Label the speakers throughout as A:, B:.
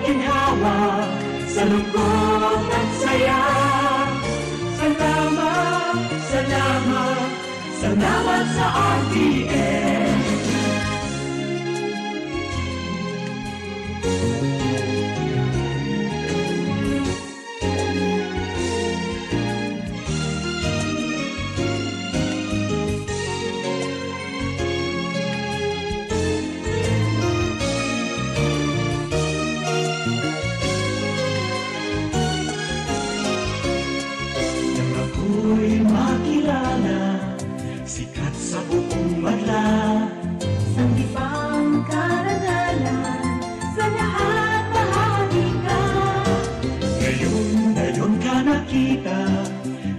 A: maginhawa sa lungkot at saya. Salamat, salamat, salamat sa RTN. Ako'y makilala, sikat sa buong banla.
B: Sanggipang karangalan, sa lahat bahagi ka.
A: Ngayon ka nakita,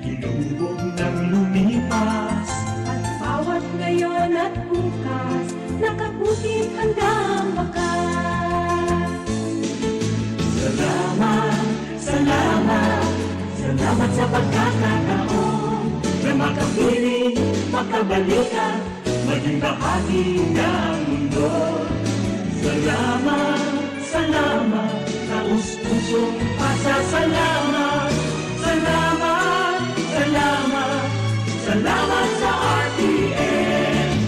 A: tinubog ng lumipas.
B: At bawat ngayon at bukas, nakaputing handang wakas.
A: Salamat, salamat, salamat sa pagkakataon na makapiling, makabalikan, maging bahagi ng mundo. Salamat, salamat, taus-pusong pasasalamat. Salamat, salamat, salamat sa RTN.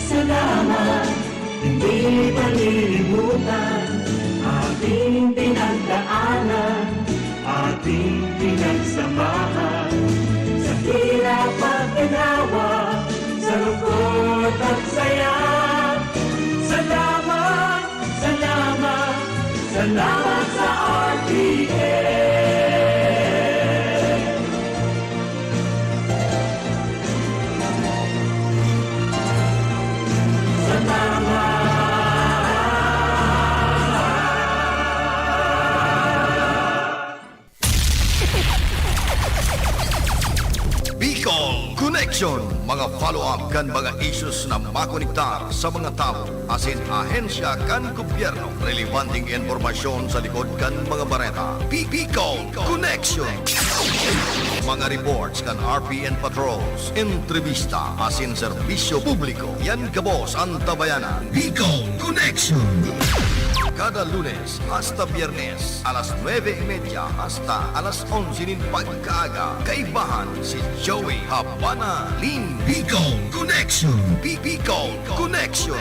A: Salamat, hindi palilimutan ating pinagdaanan, ating pinagsamahan. Sa hirap at ginawa, sa lungkot at saya. Salamat, salamat, salamat sa RTN.
C: Bicol Connection, mga follow-up kan mga issues na makonektar sa mga tao, asin ahensya kan gobyerno, relevanting informasyon sa likod kan mga bareta. Bicol Connection. Mga reports kan RPN patrols, entrevista, asin serbisyo publiko. Yan kabos ang tabayanan. Bicol Connection. Kada Lunes hasta Biyernes, alas 9:30 hasta alas 11 nin pagkaaga. Kaibahan si Joey Habana Lin. Bicol Connection. Bicol Connection.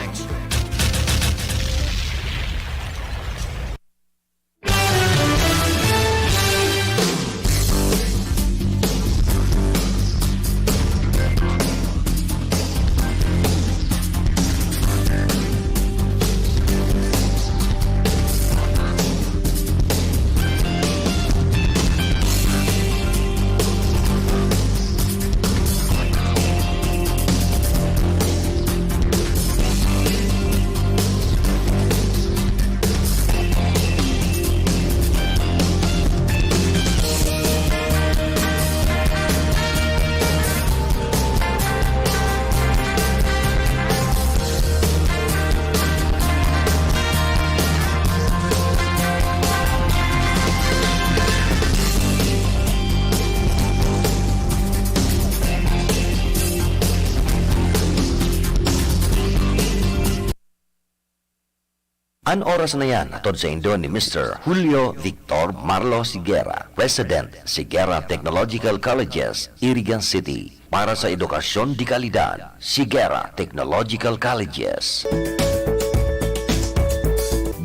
D: An oras na yan atod sa Indo ni Mr. Julio Victor Marlo Siguera, President, Siguera Technological Colleges, Irigan City. Para sa edukasyon di kalidad, Siguera Technological Colleges.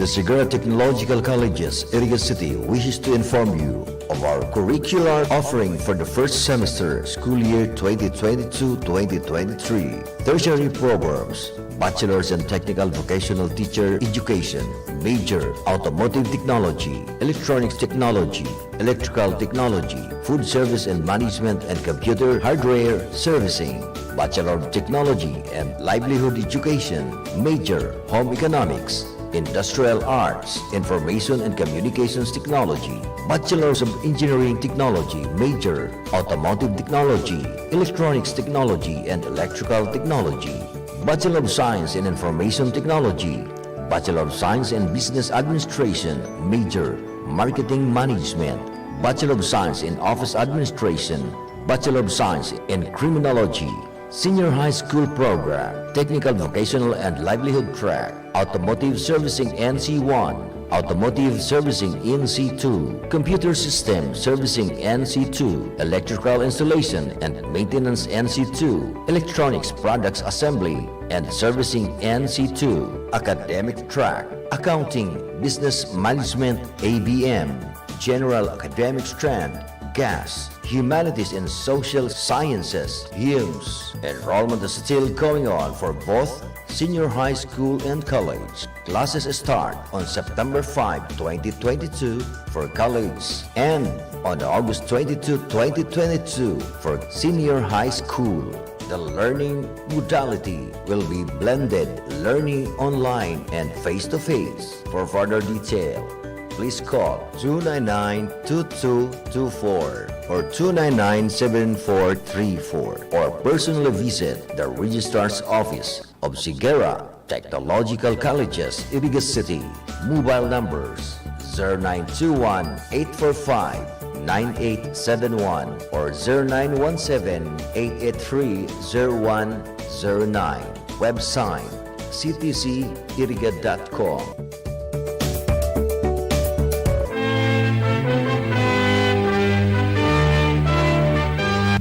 E: The Siguera Technological Colleges, Irigan City wishes to inform you of our curricular offering for the first semester, school year 2022-2023. Tertiary programs, Bachelor's and Technical Vocational Teacher Education, Major, Automotive Technology, Electronics Technology, Electrical Technology, Food Service and Management and Computer Hardware Servicing, Bachelor of Technology and Livelihood Education, Major, Home Economics, Industrial Arts, Information and Communications Technology, Bachelor's of Engineering Technology, major, Automotive Technology, Electronics Technology and Electrical Technology, Bachelor of Science in Information Technology, Bachelor of Science in Business Administration, major, Marketing Management, Bachelor of Science in Office Administration, Bachelor of Science in Criminology, Senior High School Program, Technical Vocational and Livelihood Track, Automotive Servicing NC1, Automotive Servicing NC2, Computer System Servicing NC2, Electrical Installation and Maintenance NC2, Electronics Products Assembly and Servicing NC2, Academic Track, Accounting, Business Management ABM, General Academic Strand, Gas, Humanities and Social Sciences, HUMSS. Enrollment is still going on for both senior high school and college. Classes start on September 5, 2022 for college and on August 22, 2022 for senior high school. The learning modality will be blended learning online and face-to-face. For further detail, please call 299-2224 or 299-7434 or personally visit the Registrar's Office of Sigera Technological Colleges, Iriga City. Mobile numbers 0921-845-9871 or 0917-883-0109. Website ctciriga.com.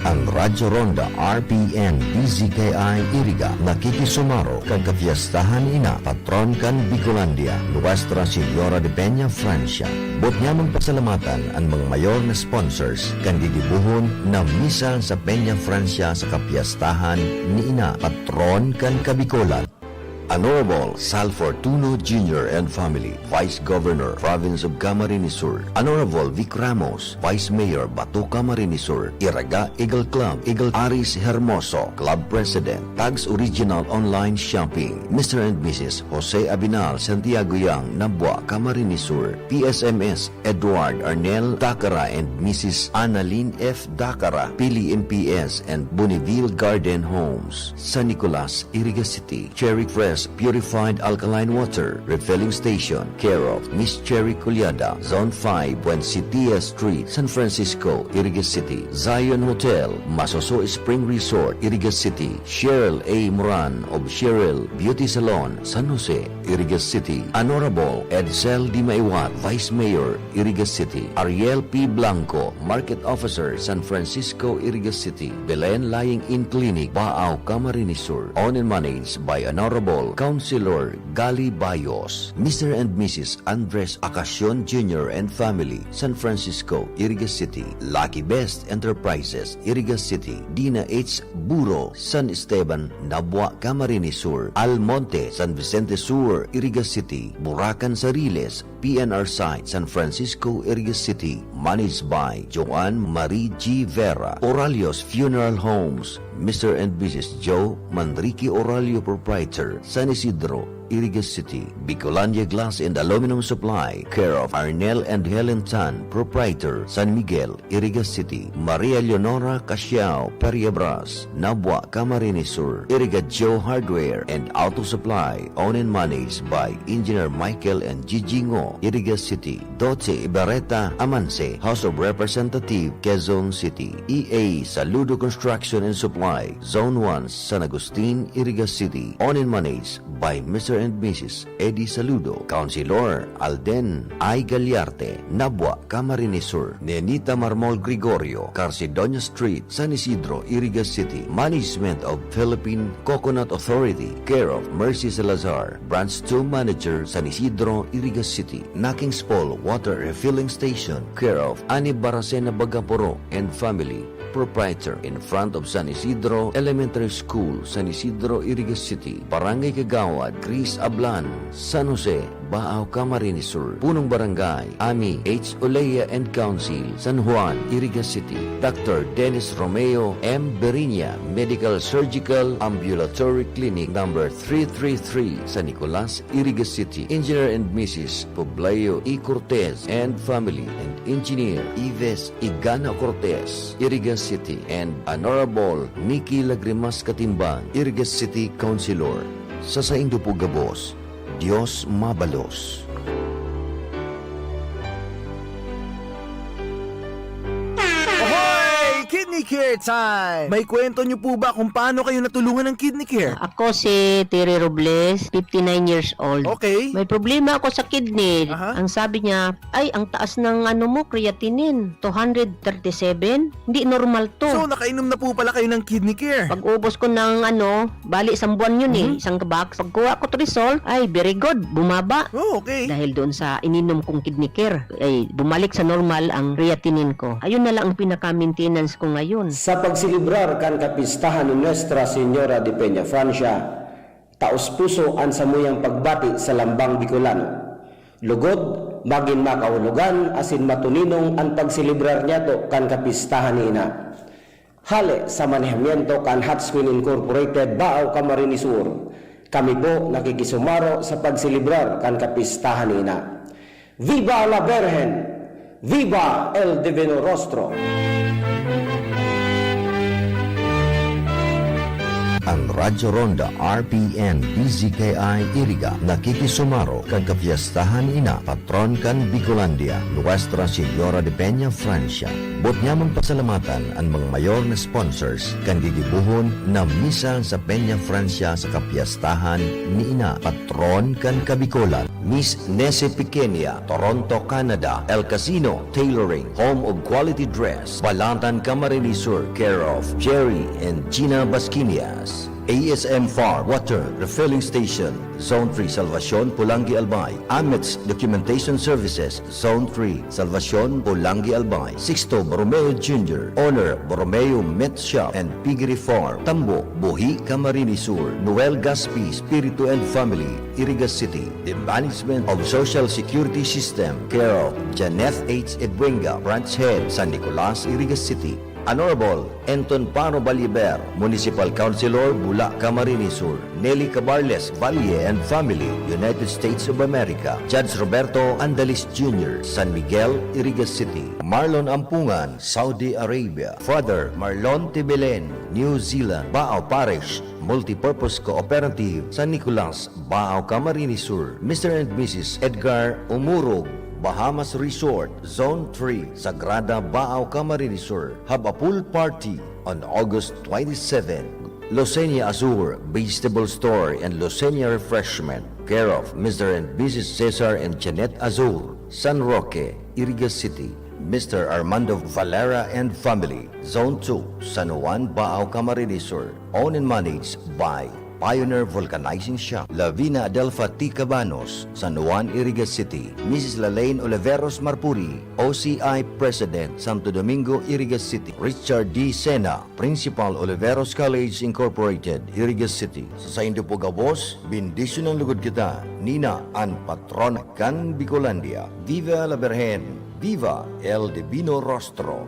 E: Ang Radyo Ronda RPN DZKI Iriga nakikisumaro kag kapiyastahan ina patron kan Bicolandia Nuestra Señora de Peña, Francia. Bot niya pasalamatan ang mga mayor na sponsors kan gigibuhon na misa sa Peña, Francia sa kapiyastahan ni ina patron kan Kabikolan. Honorable Sal Fortuno Jr. and Family, Vice Governor, Province of Camarines Sur. Honorable Vic Ramos, Vice Mayor, Bato Camarines Sur. Iraga Eagle Club, Eagle Aris Hermoso, Club President, Tags Original Online Shopping. Mr. and Mrs. Jose Abinal Santiago Yang, Nabua, Camarines Sur. PSMS, Edward Arnel Dakara and Mrs. Annalyn F. Dakara, Pili MPS and Bonneville Garden Homes. San Nicolas, Iriga City. Cherry Fresh Purified Alkaline Water Refilling Station, care of Miss Cherry Culiada, Zone 5, Buencitia Street, San Francisco, Iriga City. Zion Hotel, Masoso Spring Resort, Iriga City. Cheryl A. Moran of Cheryl Beauty Salon, San Jose, Iriga City. Honorable Edsel Di Maiwat, Vice Mayor, Iriga City. Ariel P. Blanco, Market Officer, San Francisco, Iriga City. Belen Lying In Clinic, Baao, Camarines Sur. Owned and managed by Honorable Councilor Gali Bayos. Mr. and Mrs. Andres Acacion Jr. and Family, San Francisco, Iriga City. Lucky Best Enterprises, Iriga City. Dina H. Buro, San Esteban, Nabua, Camarines Sur. Almonte, San Vicente Sur, Iriga City. Buracan Sariles, PNR Site, San Francisco, Iriga City. Managed by Joanne Marie G. Vera. Oralios Funeral Homes, Mr. and Mrs. Joe Manrique Oralio Proprietor, San Isidro, Iriga City. Bicolandia Glass and Aluminum Supply, care of Arnel and Helen Tan, Proprietor, San Miguel, Iriga City. Maria Leonora Casiao Periabras, Nabua, Camarines Sur. Iriga Joe Hardware and Auto Supply, owned and managed by Engineer Michael and Gigi Ngo, Iriga City. Doce Ibarreta Amance, House of Representative, Quezon City. EA Saludo Construction and Supply, Zone 1, San Agustin, Iriga City. Owned and managed by Mr. and Mrs. Eddie Saludo. Councilor Alden I. Galiarte, Nabua, Camarines Sur. Nenita Marmol Gregorio, Carcedonia Street, San Isidro, Iriga City. Management of Philippine Coconut Authority, care of Mercy Salazar. Branch 2 Manager, San Isidro, Iriga City. Nakings Pole Water Refilling Station, care of Ani Baracena Bagaporo and Family, Proprietor, in front of San Isidro Elementary School, San Isidro, Iriga City. Barangay Kagawad, Chris Luis Ablan, San Jose, Baaw, Camarines Sur, Punong Barangay, Ami H. Olea and Council, San Juan, Iriga City. Dr. Dennis Romeo M. Berinia, Medical Surgical Ambulatory Clinic number 333, San Nicolas, Iriga City. Engineer and Mrs. Pobleo E. Cortez and family, and Engineer Ives Igana Cortez, Iriga City, and Honorable Nikki Lagrimas Katimbang, Iriga City Councilor. Sa saindo po gabos, Diyos mabalos.
F: Ahoy! Kidney Care time! May kwento niyo po ba kung paano kayo natulungan ng Kidney Care?
G: Ako si Terry Robles, 59 years old.
F: Okay.
G: May problema ako sa kidney.
F: Aha.
G: Ang sabi niya, ay, ang taas ng creatinine, 237. Hindi normal to.
F: So, nakainom na po pala kayo ng Kidney Care.
G: Pag ubos ko ng bali isang buwan yun isang box. Pag kuha ko to result, ay, very good, bumaba.
F: Oh, okay.
G: Dahil doon sa ininom kong kidney care, ay bumalik sa normal ang creatinine ko. Ayun na lang ang pinaka-maintenance ko ngayon.
H: Sa pagsilibrar kan kapistahan ni Nuestra Señora de Peña Francia, taos puso ang samuyang pagbati sa lambang Bicolano. Lugod, maging makahulugan, asin matuninong ang pagsilibrar niya to kan kapistahan ni Ina. Hale sa manehamiento kan Hatswin Incorporated, Baaw, Camarines Sur. Kami po nakikisumaro sa pagsilibrar kan kapistahan ni Ina. Viva la Virgen! Viva el Divino Rostro!
E: Ang Radyo Ronda RPN BZKI Iriga nakikisumaro kag kapiyastahan ina patron kan Bicolandia, Nuestra Señora de Peña Francia. Bot nyaman pasalamatan ang mga mayor na sponsors kan gigibuhon na misa sa Peña Francia sa kapiyastahan ni ina patron kan Kabikolan. Miss Nese Pequeña, Toronto, Canada. El Casino Tailoring, Home of Quality Dress, Balantan, Camarines Sur, care of Jerry and Gina Basquinias. ASM Farm Water Refilling Station, Zone 3, Salvacion, Pulangi, Albay. Amets Documentation Services, Zone 3, Salvacion, Pulangi, Albay. Sixto Borromeo Jr., Owner Borromeo Met Shop and Piggery Farm, Tambo, Buhi, Camarines Sur. Noel Gaspi, Spiritu and Family, Iriga City. The Management of Social Security System, care of Janeth H. Edwenga, Branch Head, San Nicolas, Iriga City. Honorable Anton Pano Baliber, Municipal Councilor, Bula, Camarines Sur. Nelly Cabarles, Valle and Family, United States of America. Judge Roberto Andalis Jr., San Miguel, Iriga City. Marlon Ampungan, Saudi Arabia. Father Marlon Tibelen, New Zealand. Baaw Parish Multipurpose Cooperative, San Nicolas, Baaw, Camarines Sur. Mr. and Mrs. Edgar Umurog, Bahamas Resort, Zone 3, Sagrada, Baaw, Camarines Sur. Have a pool party on August 27. Losenia Azur, Vegetable Store and Losenia Refreshment, care of Mr. and Mrs. Cesar and Jeanette Azur, San Roque, Iriga City. Mr. Armando Valera and Family, Zone 2, San Juan, Baaw, Camarines Sur. Owned and managed by Pioneer Vulcanizing Shop, Lavina Adelfa T. Cabanos, San Juan, Iriga City. Mrs. Lalaine Oliveros Marpuri, OCI President, Santo Domingo, Iriga City. Richard D. Sena, Principal, Oliveros College Incorporated, Iriga City. Sa saindo po gabos, bendisyon ng lugod kita, Nina, ang patron kan Bicolandia. Viva la Virgen, Viva el Divino Rostro.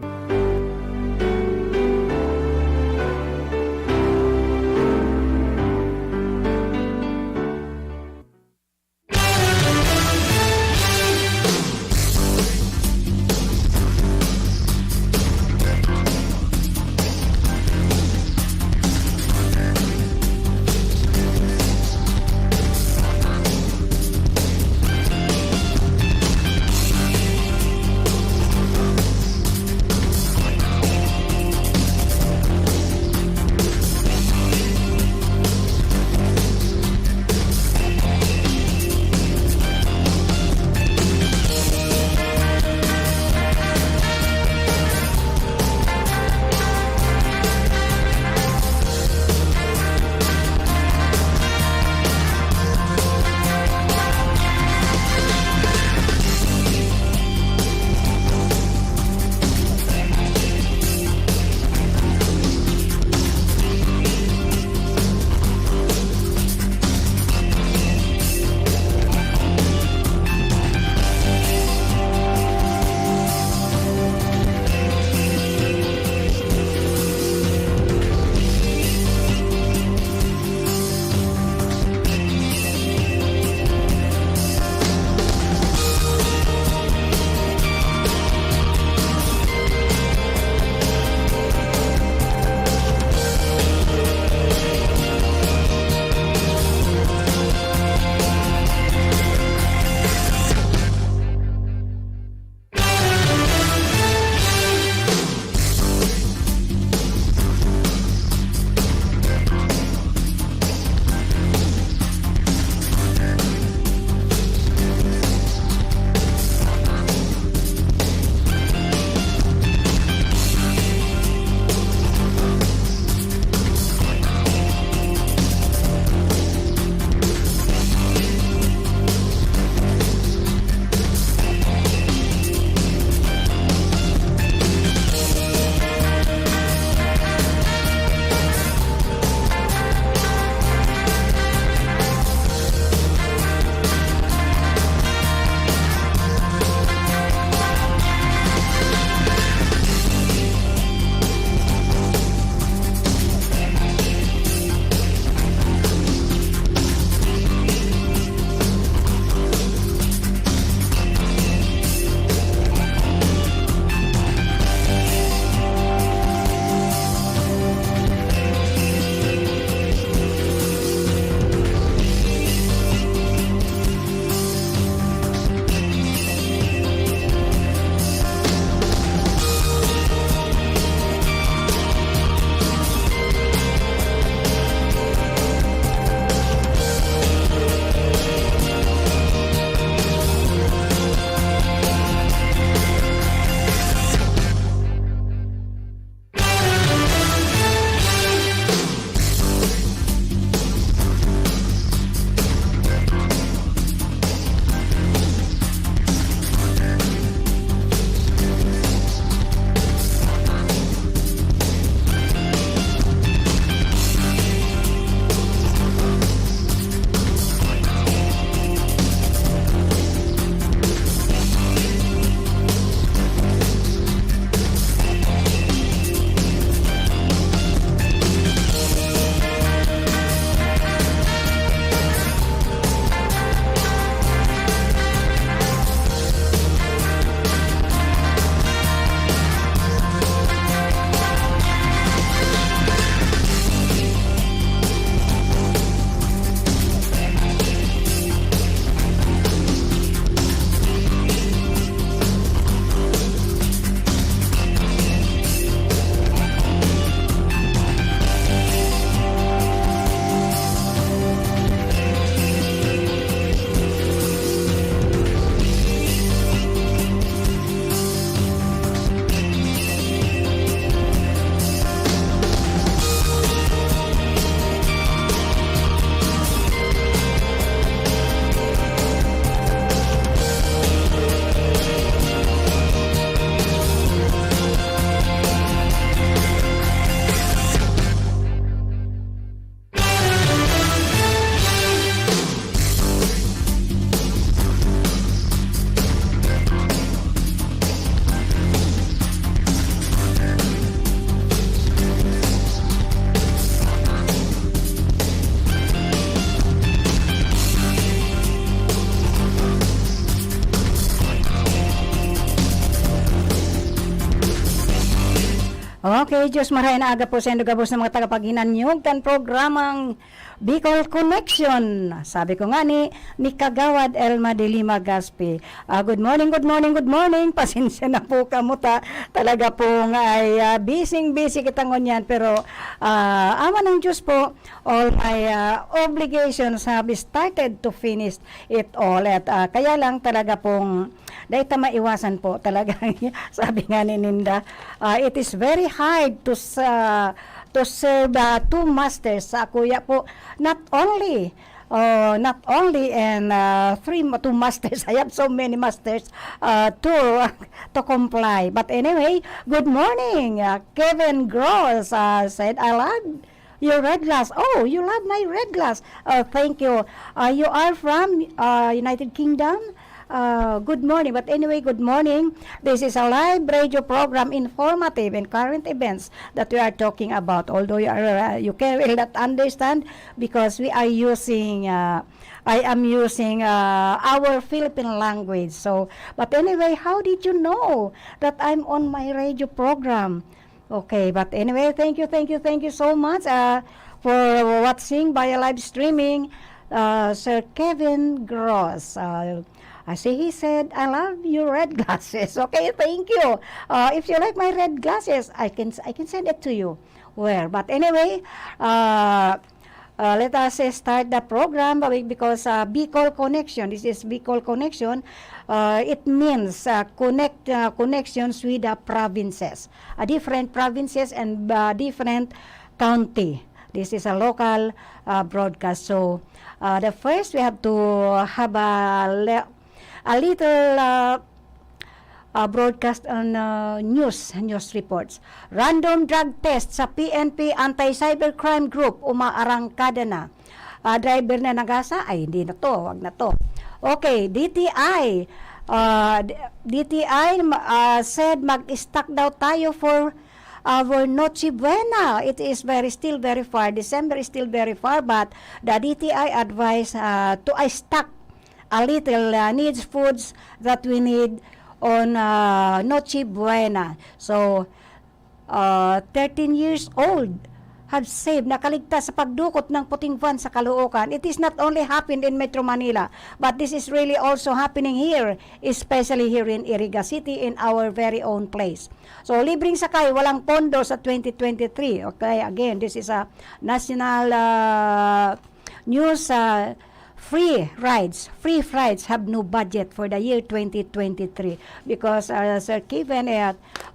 I: Okay, Diyos maray na aga po sa gabos ng mga tagapaghinanyog kan programang Bicol Connection. Sabi ko nga ni Kagawad Elma de Lima Gaspi. Good morning, good morning, good morning. Pasensya na po kamuta. Talaga po ay busy kita ngunyan. Pero ama ng Diyos po, all my obligations have started to finish it all. At kaya lang talaga pong dahil maiwasan po talaga. Sabi nga ni Ninda, it is very hard to serve two masters sa kuya po. Not only and two masters. I have so many masters to comply. But anyway, good morning. Kevin Gross said, I love your red glass. Oh, you love my red glass. Thank you. You are from United Kingdom. Good morning. But anyway, good morning. This is a live radio program, informative and current events that we are talking about. Although you will not understand because we are using I am using our Philippine language. So, but anyway, how did you know that I'm on my radio program? Okay, but anyway, thank you so much for watching via live streaming. Sir Kevin Gross. He said, I love your red glasses. Okay, thank you. If you like my red glasses, I can send it to you. Where? But anyway, let us start the program because Bicol Connection. This is Bicol Connection. It means connections with the provinces, different provinces and different county. This is a local broadcast. So the first we have to have a little broadcast on news reports. Random drug test sa PNP Anti-Cybercrime Group umaarangkada na. Driver na nagasa, ay hindi na to, wag na to. Okay, DTI said mag-stock daw tayo for our Noche Buena. It is still very far. December is still very far, but the DTI advised to stock a little needs foods that we need on Noche Buena. So, 13 years old have saved, nakaligtas sa pagdukot ng puting van sa Caloocan. It is not only happened in Metro Manila, but this is really also happening here, especially here in Iriga City, in our very own place. So, libreng sakay, walang pondo sa 2023. Okay, again, this is a national news. Free flights have no budget for the year 2023 because Sir Kevin,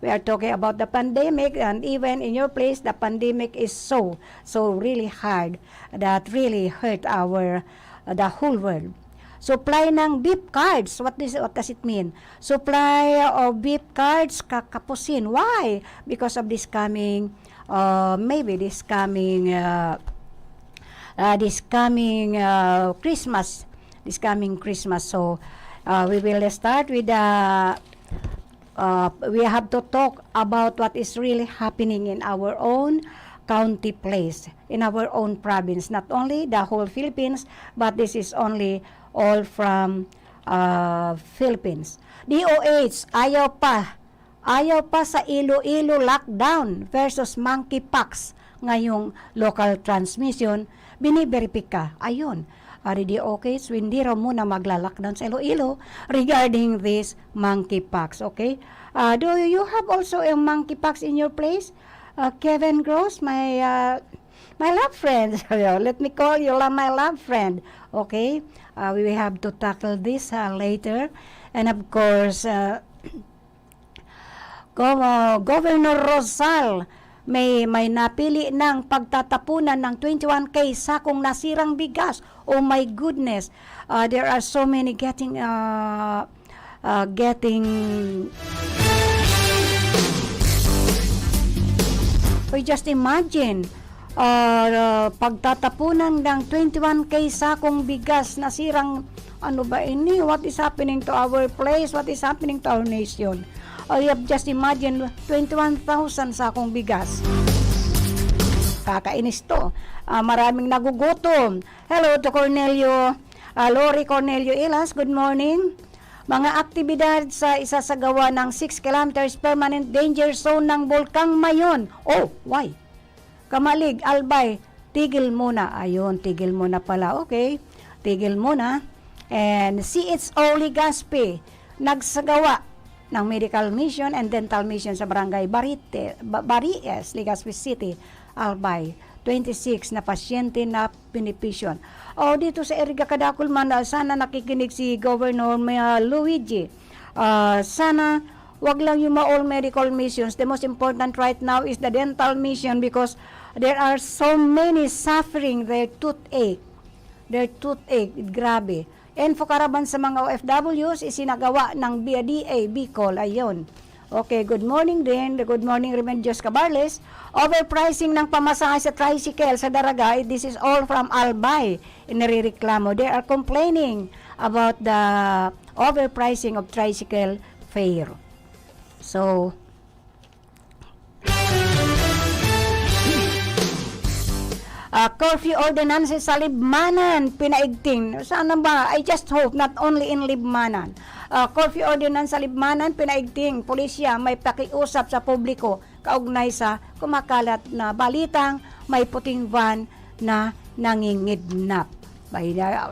I: we are talking about the pandemic, and even in your place the pandemic is so really hard that really hurt the whole world. Supply ng beep cards, what does it mean? Supply of beep cards kakapusin. Why? Because of this coming Christmas. So we will start with we have to talk about what is really happening in our own county place, in our own province, not only the whole Philippines, but this is only all from Philippines. DOH ayaw pa sa Iloilo lockdown versus monkeypox ngayong local transmission. Biniberipika. Ayun. Okay, so hindi raw muna magla-lockdown sa Iloilo regarding this monkeypox. Okay? Do you have also a monkeypox in your place? Kevin Gross, my love friend. Let me call you my love friend. Okay? We will have to tackle this later. And of course, Governor Rosal may napili ng pagtatapunan ng 21K sakong nasirang bigas. Oh my goodness. There are so many getting just imagine pagtatapunan ng 21K sakong bigas nasirang, ano ba ini? What is happening to our place? What is happening to our nation? You have just imagine 21,000 sakong bigas. Kakainis to. Maraming nagugutom. Hello to Cornelio, Lori Cornelio Ilas, good morning. mga aktibidad sa isasagawa ng 6 kilometers permanent danger zone ng Bulkang Mayon. Oh, why? Kamalig, Albay, tigil muna. Ayun, tigil muna pala. Okay, tigil muna. And CHO Legazpi, nagsagawa ng medical mission and dental mission sa barangay Baries, Legazpi City, Albay. 26 na pasyente na pinipisyon. O dito sa Eriga Kadakulman, sana nakikinig si Governor Luigi. Sana wag lang yung all medical missions. The most important right now is the dental mission because there are so many suffering their toothache. Grabe. Info Karaban sa mga OFWs isinagawa ng BDA Bicol. Ayun. Okay, good morning din. Good morning, Remedios Cabarles. Overpricing ng pamasahe sa tricycle sa Daragay. This is all from Albay. Inireklamo. They are complaining about the overpricing of tricycle fare. So, curfew ordinances sa Libmanan, pinaigting. Sana ba? I just hope not only in Libmanan. Curfew ordinance sa Libmanan, pinaigting. Pulisya may pakiusap sa publiko kaugnay sa kumakalat na balitang may puting van na nangingidnap.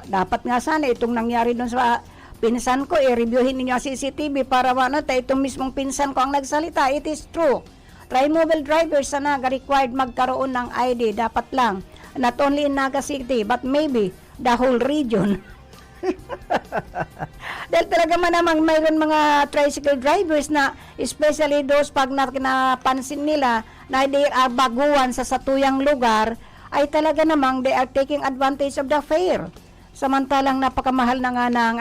I: Dapat nga sana itong nangyari doon sa pinsan ko, i-reviewin ninyo ang CCTV para itong mismong pinsan ko ang nagsalita. It is true. Tri-mobile drivers sana required magkaroon ng ID. Dapat lang. Not only in Naga City, but maybe the whole region. Dahil talaga man namang mayroon mga tricycle drivers na especially those pag napansin nila na they are baguhan sa satuyang lugar, ay talaga namang they are taking advantage of the fare. Samantalang napakamahal na nga ng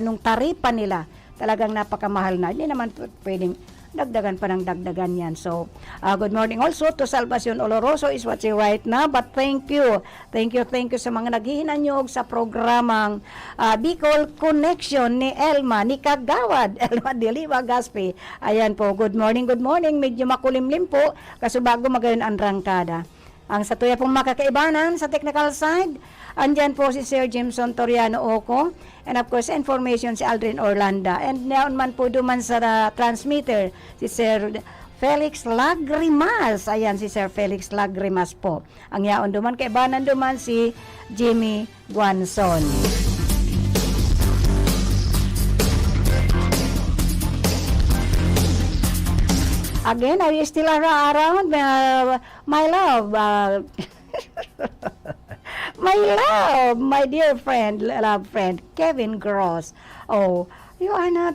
I: nung taripa nila. Talagang napakamahal na. Hindi naman pwedeng dagdagan pa ng dagdagan yan. So, good morning also to Salvacion Oloroso is watching right now. But thank you sa mga naghihinanyog sa programang Bicol Connection ni Elma, ni Kagawad, Elma de Lima Gaspi. Ayan po, good morning. Medyo makulimlim po kasi bago magayon ang rangkada. Ang sa tuya pong makakaibanan sa technical side, andyan po si Sir Jimson Toriano Oco, and of course, information si Aldrin Orlanda. And naon man po duman sa transmitter, si Sir Felix Lagrimas. Ayan, si Sir Felix Lagrimas po. Ang yaon duman, kaibanan duman si Jimmy Guanzon. Again, are you still around? My love. My dear friend, love friend, Kevin Gross. Oh, you are not...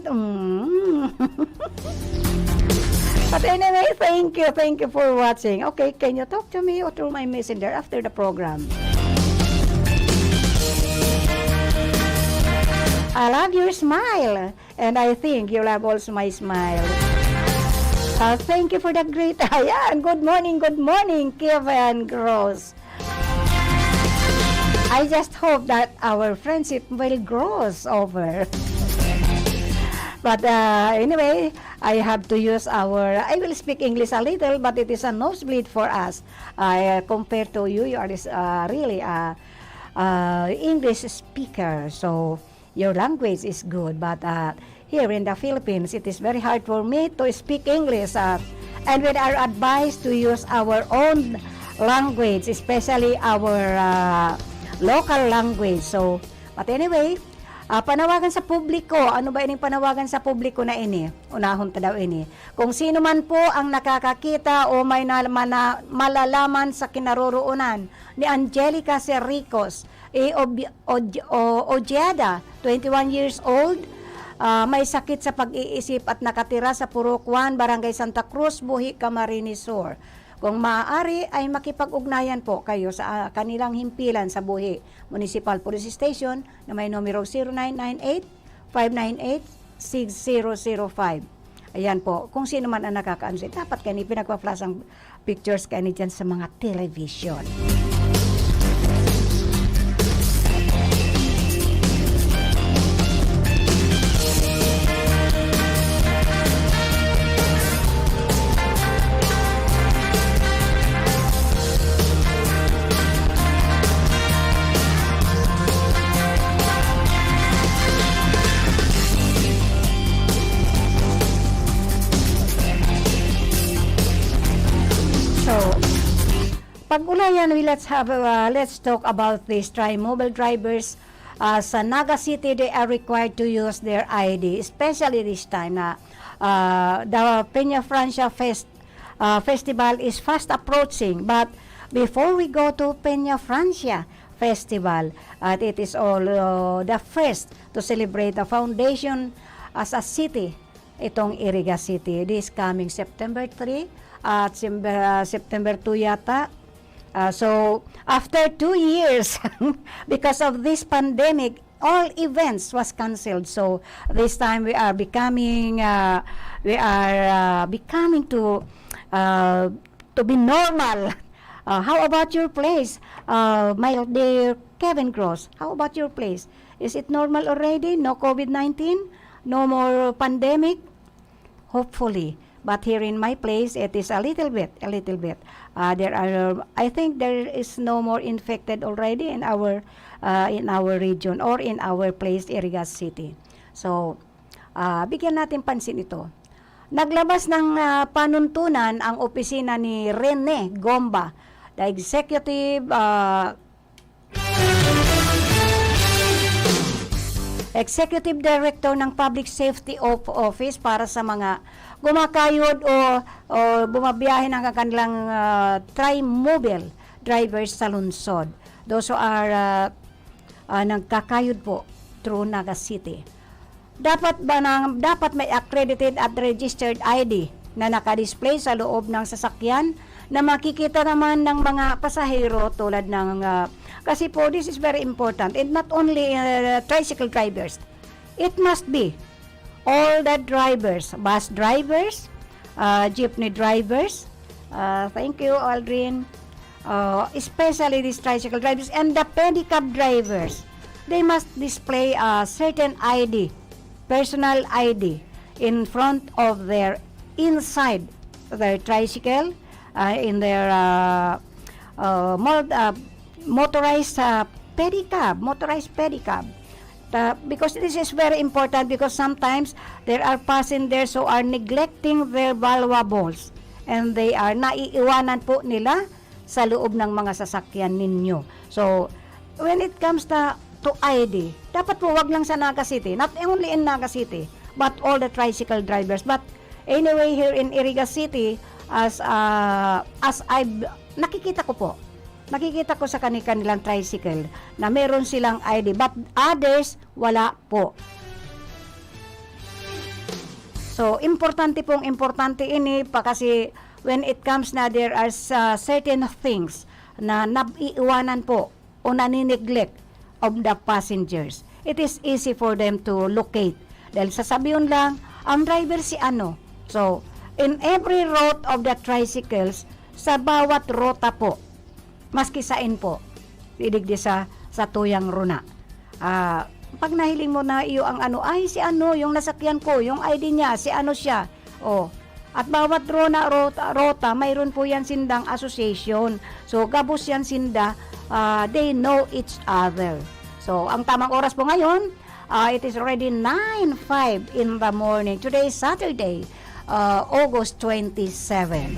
I: But anyway, thank you for watching. Okay, can you talk to me or through my messenger after the program? I love your smile, and I think you love also my smile. Thank you for that great... Ayan, good morning, Kevin Gross. I just hope that our friendship will grow over. But anyway, I have to use I will speak English a little, but it is a nosebleed for us. Compared to you, you are really English speaker, so your language is good. But here in the Philippines, it is very hard for me to speak English. And we are advised to use our own language, especially our local language. So, but anyway, panawagan sa publiko. Ano ba ining panawagan sa publiko na ini? Unahon ta daw ini. Kung sino man po ang nakakakita o may malalaman sa kinaroroonan ni Angelica Cerricos Ojeda, 21 years old, may sakit sa pag-iisip at nakatira sa Purok 1, Barangay Santa Cruz, Buhi, Camarines Sur. Kung maaari ay makipag-ugnayan po kayo sa kanilang himpilan sa Buhi Municipal Police Station na may numero 0998-598-6005. Ayan po, kung sino man ang nakakaansin, dapat kayo pinagpa-flash ang pictures kayo dyan sa mga television. pag-ulayan, let's talk about these tri-mobile drivers. Sa Naga City, they are required to use their ID, especially this time na the Peña Francia Festival is fast approaching. But before we go to Peña Francia Festival, it is all the first to celebrate the foundation as a city, itong Iriga City. This coming September 3 at September 2 yata. So, after 2 years, because of this pandemic, all events was canceled. So, this time we are becoming to be normal. How about your place, my dear Kevin Cross? How about your place? Is it normal already? No COVID-19? No more pandemic? Hopefully. But here in my place, it is a little bit. I think there is no more infected already in our region or in our place, Iriga City. So, bigyan natin pansin ito. Naglabas ng panuntunan ang opisina ni Rene Gomba, the Executive Director ng Public Safety Office para sa mga gumakayod o bumabiyahe ng kanilang tri-mobile drivers sa lungsod. Those who are nagkakayod po through Naga City. Dapat may accredited at registered ID na nakadisplay sa loob ng sasakyan na makikita naman ng mga pasahero tulad ng kasi po this is very important, and not only tricycle drivers, it must be all the drivers, bus drivers, jeepney drivers, thank you Aldrin, especially these tricycle drivers and the pedicab drivers. They must display a certain ID, personal ID, in front of inside their tricycle, in their motorized pedicab. Because this is very important, because sometimes there are passengers who are neglecting their valuables and they are naiiwanan po nila sa loob ng mga sasakyan ninyo. So, when it comes to ID, dapat po wag lang sa Naga City, not only in Naga City, but all the tricycle drivers. But anyway, here in Iriga City, as nakikita ko sa kanilang tricycle na meron silang ID, but others wala po. So, importante ini pa kasi when it comes na there are certain things na naiiwanan po o nanineglect of the passengers. It is easy for them to locate. Dahil sasabihin lang, ang driver si ano. So, in every route of the tricycles, sa bawat rota po, maski sain po, idigdi sa tuyang runa. Pag nahiling mo na iyo ang ano, ay si ano, yung nasakyan ko, yung ID niya, si ano siya. At bawat rota, mayroon po yan sindang association. So, gabos yan sinda, they know each other. So, ang tamang oras po ngayon, it is already 9:05 in the morning. Today is Saturday, August 27.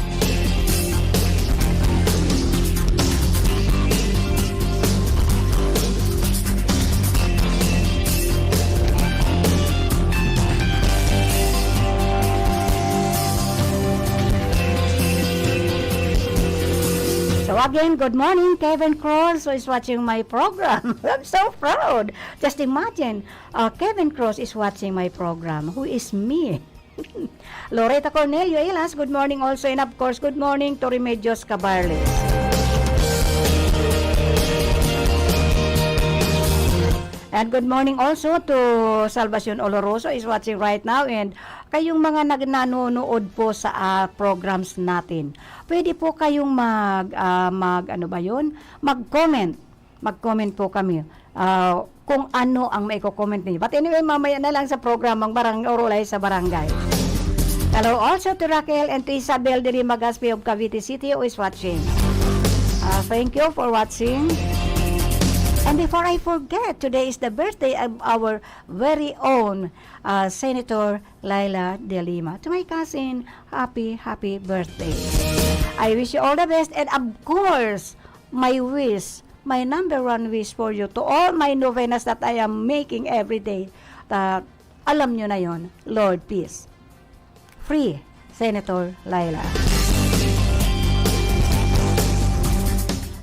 I: Again, good morning, Kevin Cross, who is watching my program. I'm so proud. Just imagine, Kevin Cross is watching my program. Who is me? Loretta Cornelio Ilas, good morning also. And of course, good morning to Remedios Cabarles. And good morning also to Salvacion Oloroso is watching right now. And kayong mga nanonood po sa programs natin, pwede po kayong mag-comment. Mag-comment po kami kung ano ang maiko-comment niyo. But anyway, mamaya na lang sa programang Orolay sa Barangay. Hello also to Raquel and to Isabel de Lima Gaspi of Cavite City who is watching. Thank you for watching. And before I forget, today is the birthday of our very own Senator Laila De Lima. To my cousin, happy birthday. I wish you all the best, and of course, my wish, my number one wish for you, to all my novenas that I am making every day, alam nyo na yon, Lord, peace. Free, Senator Laila.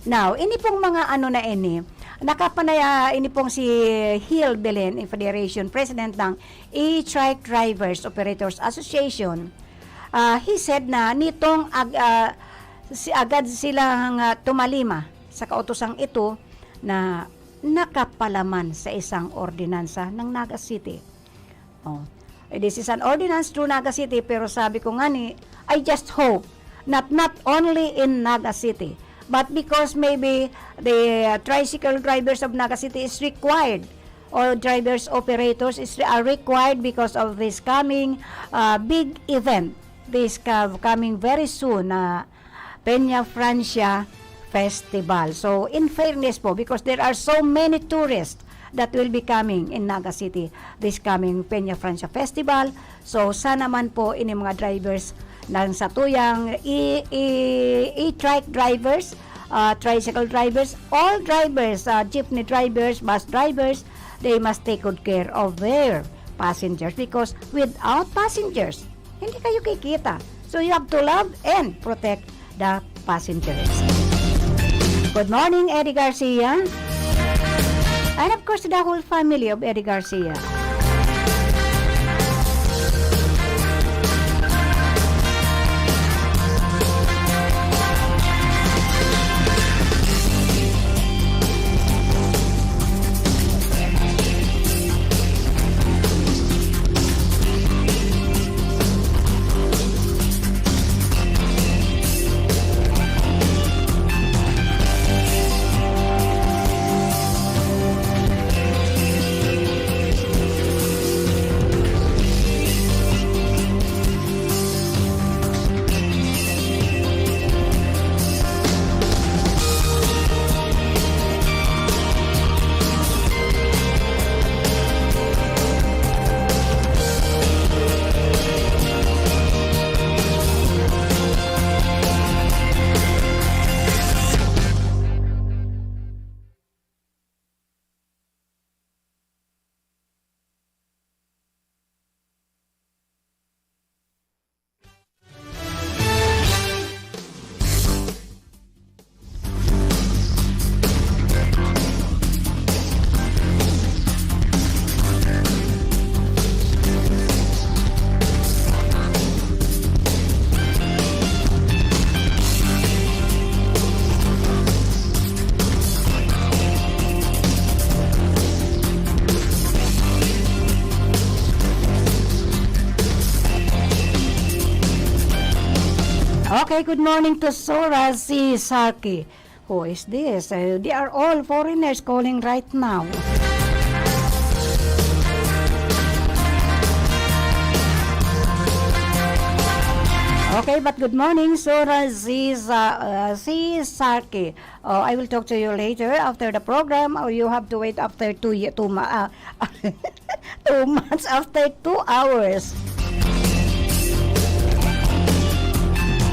I: Now, ini pong mga ano na ini, nakapanaya ini pong si Hill Belen, Federation President ng E-Trike Drivers Operators Association. He said na nitong agad silang tumalima sa kautosang ito na nakapalaman sa isang ordinansa ng Naga City. This is an ordinance through Naga City, pero sabi ko nga ni, I just hope not only in Naga City, but because maybe the tricycle drivers of Naga City is required, or drivers operators are required because of this coming big event, this coming very soon Peña Francia Festival. So in fairness po, because there are so many tourists that will be coming in Naga City this coming Peña Francia Festival, so sana man po ini mga drivers ng satuyang e-trike drivers, tricycle drivers, all drivers, jeepney drivers, bus drivers, they must take good care of their passengers, because without passengers, hindi kayo kikita. So you have to love and protect the passengers. Good morning, Eddie Garcia. And of course, the whole family of Eddie Garcia. Okay, good morning to Sora C. Sarki. Who is this? They are all foreigners calling right now. Okay, but good morning, Sora C. Sarki. I will talk to you later after the program, or you have to wait after 2 months after 2 hours.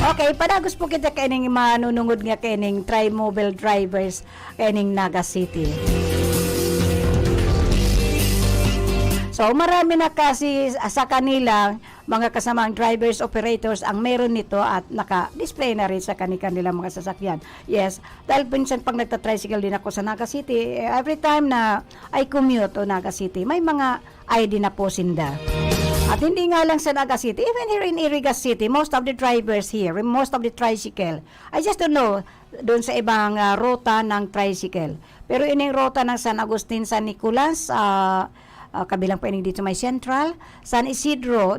I: Okay, padagos po kita kaning manunungod nga kaning tri-mobile drivers kaning Naga City. So marami na kasi sa kanila mga kasamang drivers, operators ang meron nito at naka-display na rin sa kanilang mga sasakyan. Yes, dahil pinsan pag nagta-tricycle din ako sa Naga City, every time na I commute to Naga City, may mga ID na po sinda. At hindi nga lang sa Naga City, even here in Irigas City, most of the drivers here, most of the tricycle, I just don't know doon sa ibang ruta ng tricycle. Pero ining ruta ng San Agustin, San Nicolas, kabilang pa ining dito may Central, San Isidro,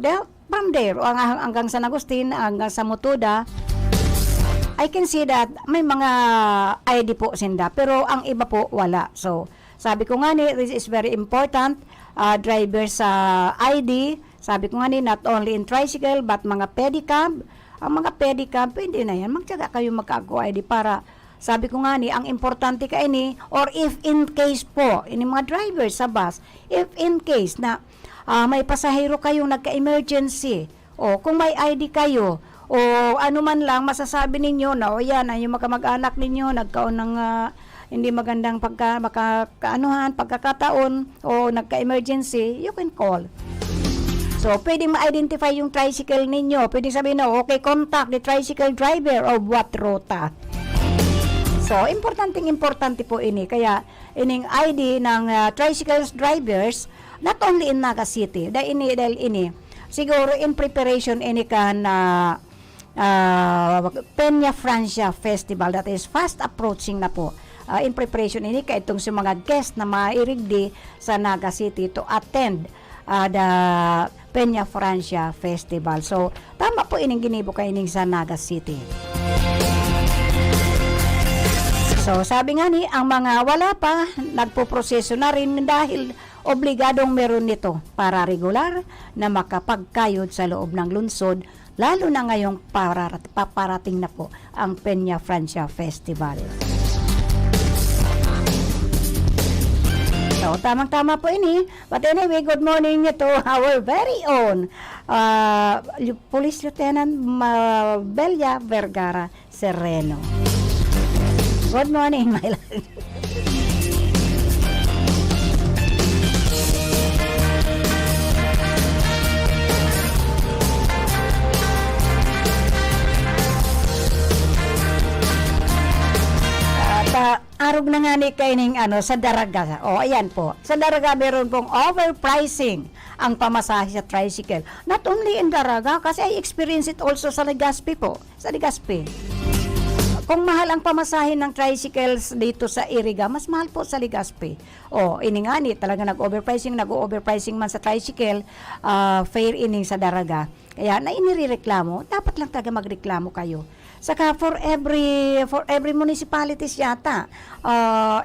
I: from there, hanggang San Agustin, hanggang sa Motoda, I can see that may mga ID po sinda, pero ang iba po wala. So, sabi ko nga ni, this is very important, drivers ID. Sabi ko nga ni, not only in tricycle, but mga pedicab. Ang mga pedicab, pwede na yan. Magtyaga kayo magka-ID para sabi ko nga ni, ang importante ka ini, or if in case po, ini mga driver sa bus, if in case na may pasahero kayong nagka-emergency, o kung may ID kayo, o ano man lang, masasabi ninyo na, o yan, yung mag-anak ninyo, nagkaon ng hindi magandang pagkakataon, o nagka-emergency, you can call. So, pwedeng ma-identify yung tricycle ninyo. Pwedeng sabihin na, okay, contact the tricycle driver of what rota. So, importante po ini. Kaya, ining ID ng tricycle drivers, not only in Naga City, dahil ini, siguro in preparation ini ka na Peña Francia Festival that is fast approaching na po. In preparation ini, kaya itong si mga guest na mairigdi sa Naga City to attend the Peña Francia Festival. So, tama po ining ginibo kay ining sa Naga City. So, sabi nga ni, ang mga wala pa, nagpo-proseso na rin dahil obligadong meron nito para regular na makapagkayod sa loob ng lungsod, lalo na ngayong paparating na po ang Peña Francia Festival. So, tamang-tama po ini. But anyway, good morning to our very own Police Lieutenant Belia Vergara Sereno. Good morning, my love. Arog na nga ni kaining sa Daraga. O, ayan po. Sa Daraga, meron pong overpricing ang pamasahe sa tricycle. Not only in Daraga, kasi I experience it also sa Legazpi po. Sa Legazpi. Kung mahal ang pamasahe ng tricycles dito sa Iriga, mas mahal po sa Legazpi. O, ini nga ni, talaga nag-overpricing man sa tricycle, fare ining sa Daraga. Kaya na inireklamo, dapat lang talaga magreklamo kayo. Saka for every municipalities yata,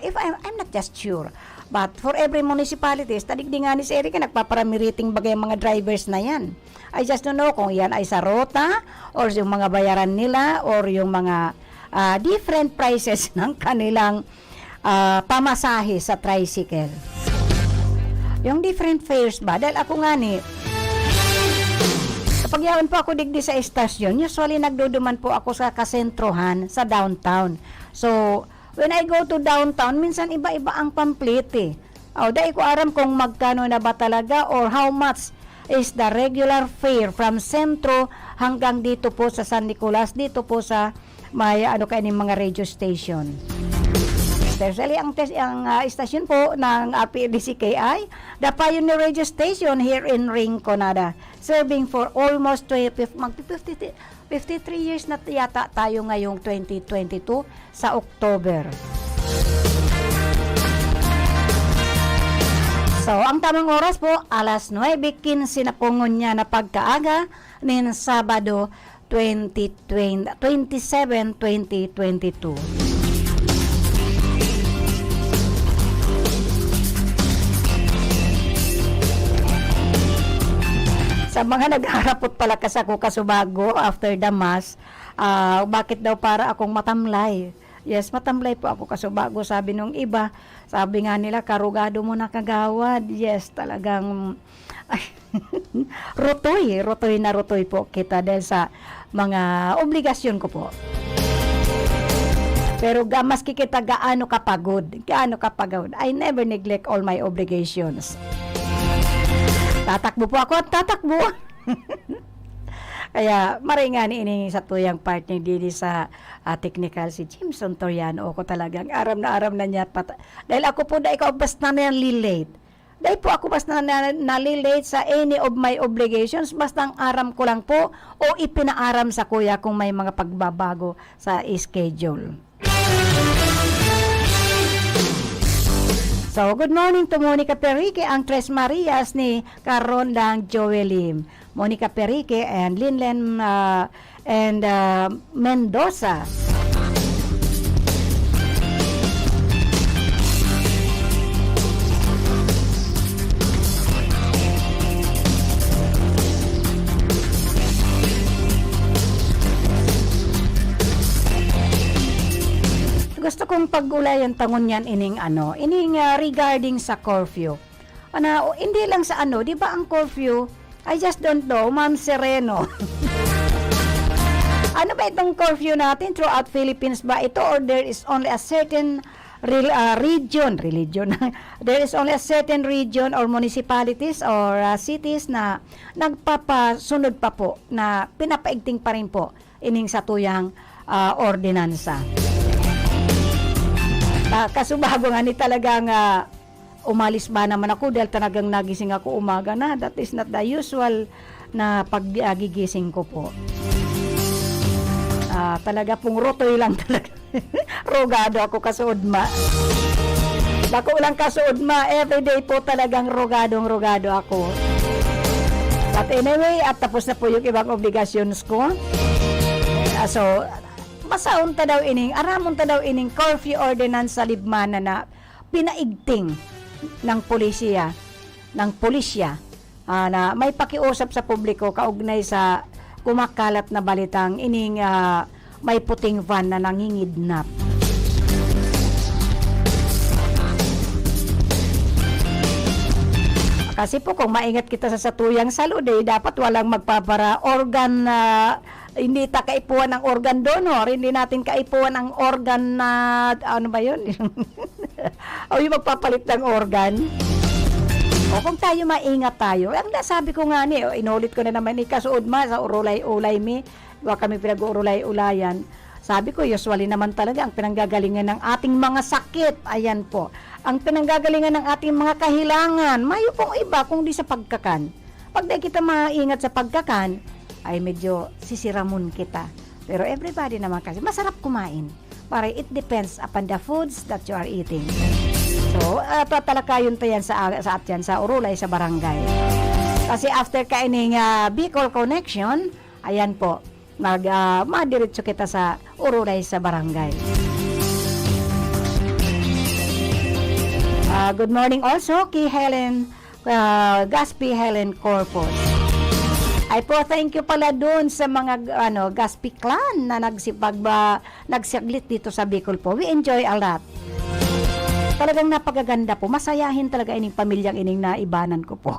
I: if I'm not just sure, but for every municipalities, tadigdi nga ni si Erika, nagpaparamiriting bagay mga drivers na yan. I just don't know kung yan ay sa rota, or yung mga bayaran nila, or yung mga different prices ng kanilang pamasahe sa tricycle. Yung different fares ba? Dahil ako nga ni, kapag yawan po ako digdi sa estasyon, usually nagduduman po ako sa kasentrohan, sa downtown. So, when I go to downtown, minsan iba-iba ang pamplete. Dahil ko aram kung magkano na ba talaga or how much is the regular fare from sentro hanggang dito po sa San Nicolas, dito po sa may kaning mga radio station. Especially ang station po ng PDCKI, the Pioneer Radio Station here in Rinconada, serving for almost 53 years na yata tayo ngayong 2022 sa October. So, ang tamang oras po, alas 9:15 na po ngunya na pagkaaga nin Sabado 27-2022. Sa mga nagharapot pala ako kasubago after the mass, bakit daw para akong matamlay? Yes, matamlay po ako kasubago, sabi nung iba. Sabi nga nila, karugado mo na kagawad. Yes, talagang rutoy po kita dahil sa mga obligasyon ko po. Pero maski kita gaano kapagod, I never neglect all my obligations. Tatakbo po ako at tatakbo. Kaya maringan ini sa tuyang partner dili sa technical si Jimson Toriano ko talagang aram na niya dahil ako po dahil ikaw basta na lilate. Dahil po ako basta nalilate sa any of my obligations, basta ang aram ko lang po o ipinaaram sa kuya kung may mga pagbabago sa schedule. So, good morning to Monica Perique, ang Tres Marias ni Caron ng Joelim. Monica Perique and Linlen and Mendoza. gusto kong pag-ulayan tangon yan ining regarding sa curfew. Hindi lang sa di ba ang curfew, I just don't know, Ma'am Sereno. Ano ba itong curfew natin throughout Philippines ba ito, or there is only a certain region there is only a certain region or municipalities or cities na nagpapasunod pa po na pinapaigting pa rin po ining sa tuyang ordinansa. Kasubago nga ni talagang umalis ba naman ako dahil talagang nagising ako umaga na. That is not the usual na paggigising ko po. Talaga pong rotoy lang talaga. Rogado ako kasuodma. Dako lang kasuodma. Everyday po talagang rogado ako. But anyway, at tapos na po yung ibang obligations ko. So, masaon ta daw aramon ta daw ining curfew ordinance sa libmana na pinaigting ng pulisya na may pakiusap sa publiko kaugnay sa kumakalat na balitang ining may puting van na nangingidnap. Kasi po kung maingat kita sa satuyang salud, dapat walang magpapara organ na hindi ta kaipuan ng organ donor, hindi natin kaipuan ang organ na ano ba yun? O yung magpapalit ng organ. O kung tayo maingat tayo, ang sabi ko nga inulit ko na naman kasuod sa urulay-ulay huwag kami pinag-urulay-ulayan. Sabi ko, usually naman talaga ang pinanggagalingan ng ating mga sakit, ayan po, ang pinanggagalingan ng ating mga kahilangan, mayo pong iba kung di sa pagkakan. Pag di kita maingat sa pagkakan, ay medyo sisiramon kita. Pero everybody naman kasi, masarap kumain. Para it depends upon the foods that you are eating. So, tatalakayon tayo yan sa atyan, sa urulay, sa barangay. Kasi after kaining Bicol Connection, ayan po, madiretso kita sa urulay sa barangay. Good morning also kay Helen, Gaspi Helen Corpus. Ay po, thank you pala doon sa mga Gaspi clan na nagsaglit dito sa Bicol po. We enjoy a lot. Talagang napagaganda po. Masayahin talaga ining pamilyang ining naibanan ko po.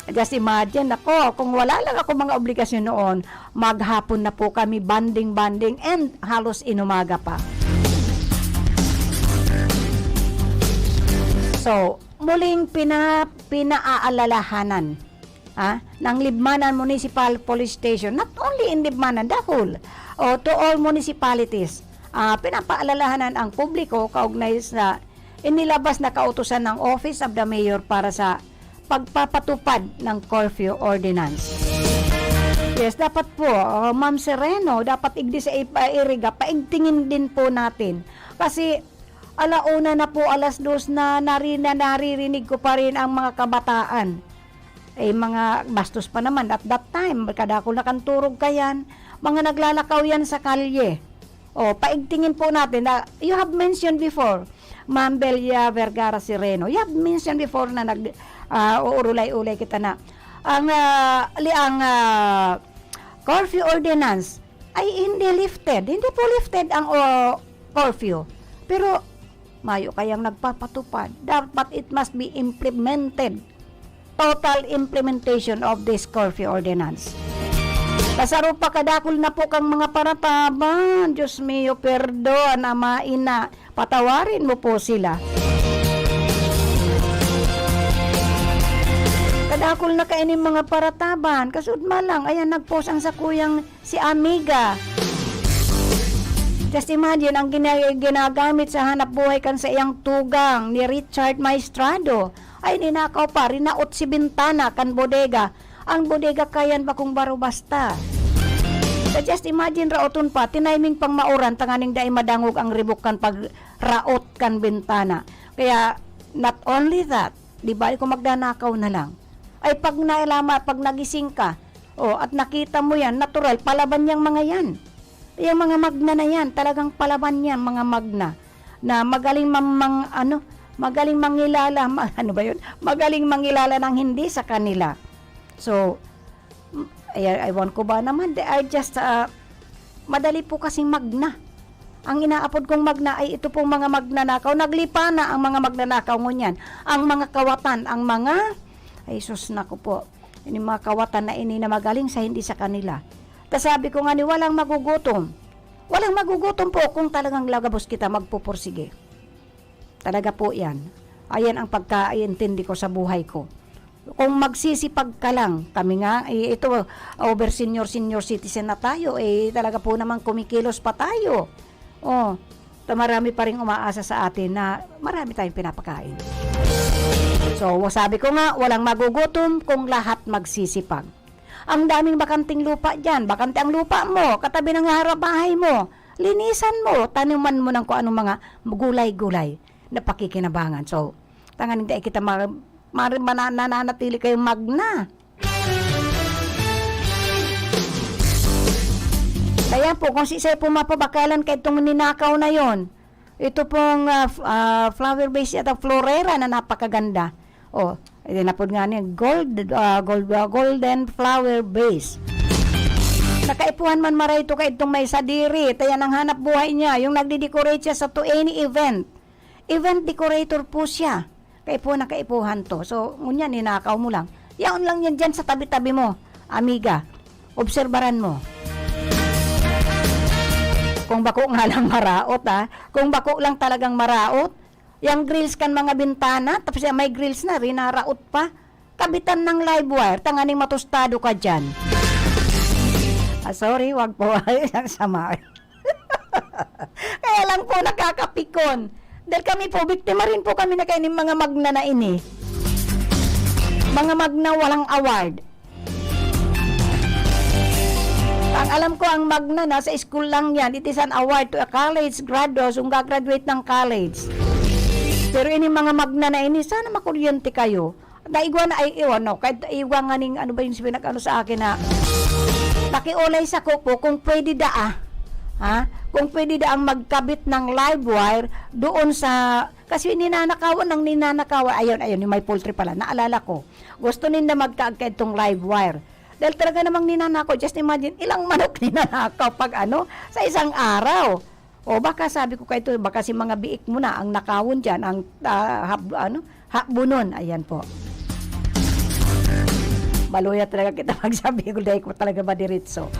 I: Just imagine ako, kung wala lang ako mga obligasyon noon, maghapon na po kami banding and halos inumaga pa. So, muling pinaaalalahanan ng Libmanan Municipal Police Station, not only in Libmanan, the whole, to all municipalities, pinapaalalahanan ang publiko kaugnay sa inilabas na kautusan ng Office of the Mayor para sa pagpapatupad ng curfew ordinance. Yes, dapat po, Ma'am Sereno, dapat igdi sa iriga, paigtingin din po natin. Kasi alauna na po, 2:00 na naririnig ko pa rin ang mga kabataan. Mga bastos pa naman at that time, kadako na kanturog kayan, mga naglalakaw yan sa kalye. Paigtingin po natin na you have mentioned before, Ma'am Belia Vergara Sereno, you have mentioned before na uurulay-ulay kita na ang curfew ordinance ay hindi po lifted ang curfew, pero mayo kayang nagpapatupad. Dapat it must be implemented, total implementation of this curfew ordinance. Kasaro pa kadakol na po kang mga parataban, Diyos mio, perdon, Ama, Ina, patawarin mo po sila. Kadakol na kainin mga parataban, kasud malang, ayan nagpost ang sakuyang si Amiga. Just imagine, ang ginagamit sa hanap buhay kan sa iyang tugang ni Richard Maestrado, ay ninakaw pa, rinaot si bintana kan bodega. Ang bodega kayan ba kung baro basta. So just imagine, raoton pa, tinayming pang mauran, tanganing dahi madangog ang ribok kan pag raot kan bintana. Kaya, not only that, di ba, kung magdanakaw na lang, ay pag nailama, pag nagising ka, at nakita mo yan, natural, palaban niyang mga yan. Yung mga magna na yan, talagang palaban yan, mga magna, na magaling magaling mangilala, magaling mangilala ng hindi sa kanila. So, ewan ko ba naman, they are just, madali po kasing magna. Ang inaapod kong magna ay ito pong mga magnanakaw. Naglipa na ang mga magnanakaw ngunyan. Ang mga kawatan, ang mga, ay sus na ko po, ini mga kawatan na ini na magaling sa hindi sa kanila. Tas sabi ko nga ni, walang magugutom. Walang magugutom po kung talagang lagabos kita magpupursige. Talaga po yan. Ayan ang pagkaintindi ko sa buhay ko. Kung magsisipag ka lang, kami nga, ito, over senior citizen na tayo, talaga po naman kumikilos pa tayo. Marami pa rin umaasa sa atin na marami tayong pinapakain. So, sabi ko nga, walang magugutom kung lahat magsisipag. Ang daming bakanting lupa dyan, bakante ang lupa mo, katabi ng harap bahay mo, linisan mo, taniman mo ng kung anong mga gulay-gulay na pakikinabangan. So, tangan hindi kita mananatili kayong magna. Kaya po, kung si Isay po mapabakalan kay itong ninakaw na yon, ito pong flower base at florera na napakaganda. Napod nga niya, golden flower base. Nakaipuhan man maray ito kay itong may sadiri, tayan ang hanap buhay niya, yung nagdi-decorate siya sa to any event. Event decorator po siya. Nakaipuhan to. So, ngunyan, ninakaw mo lang. Yaon lang yan dyan sa tabi-tabi mo, amiga. Obserbaran mo. Kung bako nga lang maraot, kung bako lang talagang maraot, yung grills kan mga bintana, tapos may grills na, rinaraot pa, kabitan ng live wire, tanganing matostado ka dyan. Sorry, wag po, sama. Kaya lang po nakakapikon. Dahil kami po, biktima rin po kami na kainin mga magna na ini. Mga magna walang award. Ang alam ko, ang magna na sa school lang yan. It is an award to a college graduates kung gagraduate ng college. Pero ini mga magna na ini, sana makuryente kayo. Daigwa na ay iwan, kahit iwa nga ning, ano ba yung pinag-ano sa akin na, nakiulay sa kuko kung pwede kung pwede ang magkabit ng live wire doon sa, kasi ninanakawan, ayun, yung may poultry pala, naalala ko. Gusto nila magkaagka itong live wire. Dahil talaga namang ninanakaw, just imagine, ilang manok ninanakaw pag sa isang araw. Baka sabi ko kayo, baka si mga biik mo na ang nakawon dyan, ang hakbunon, ayan po. Baluya talaga kita magsabi ko, dahil ko talaga madiritso.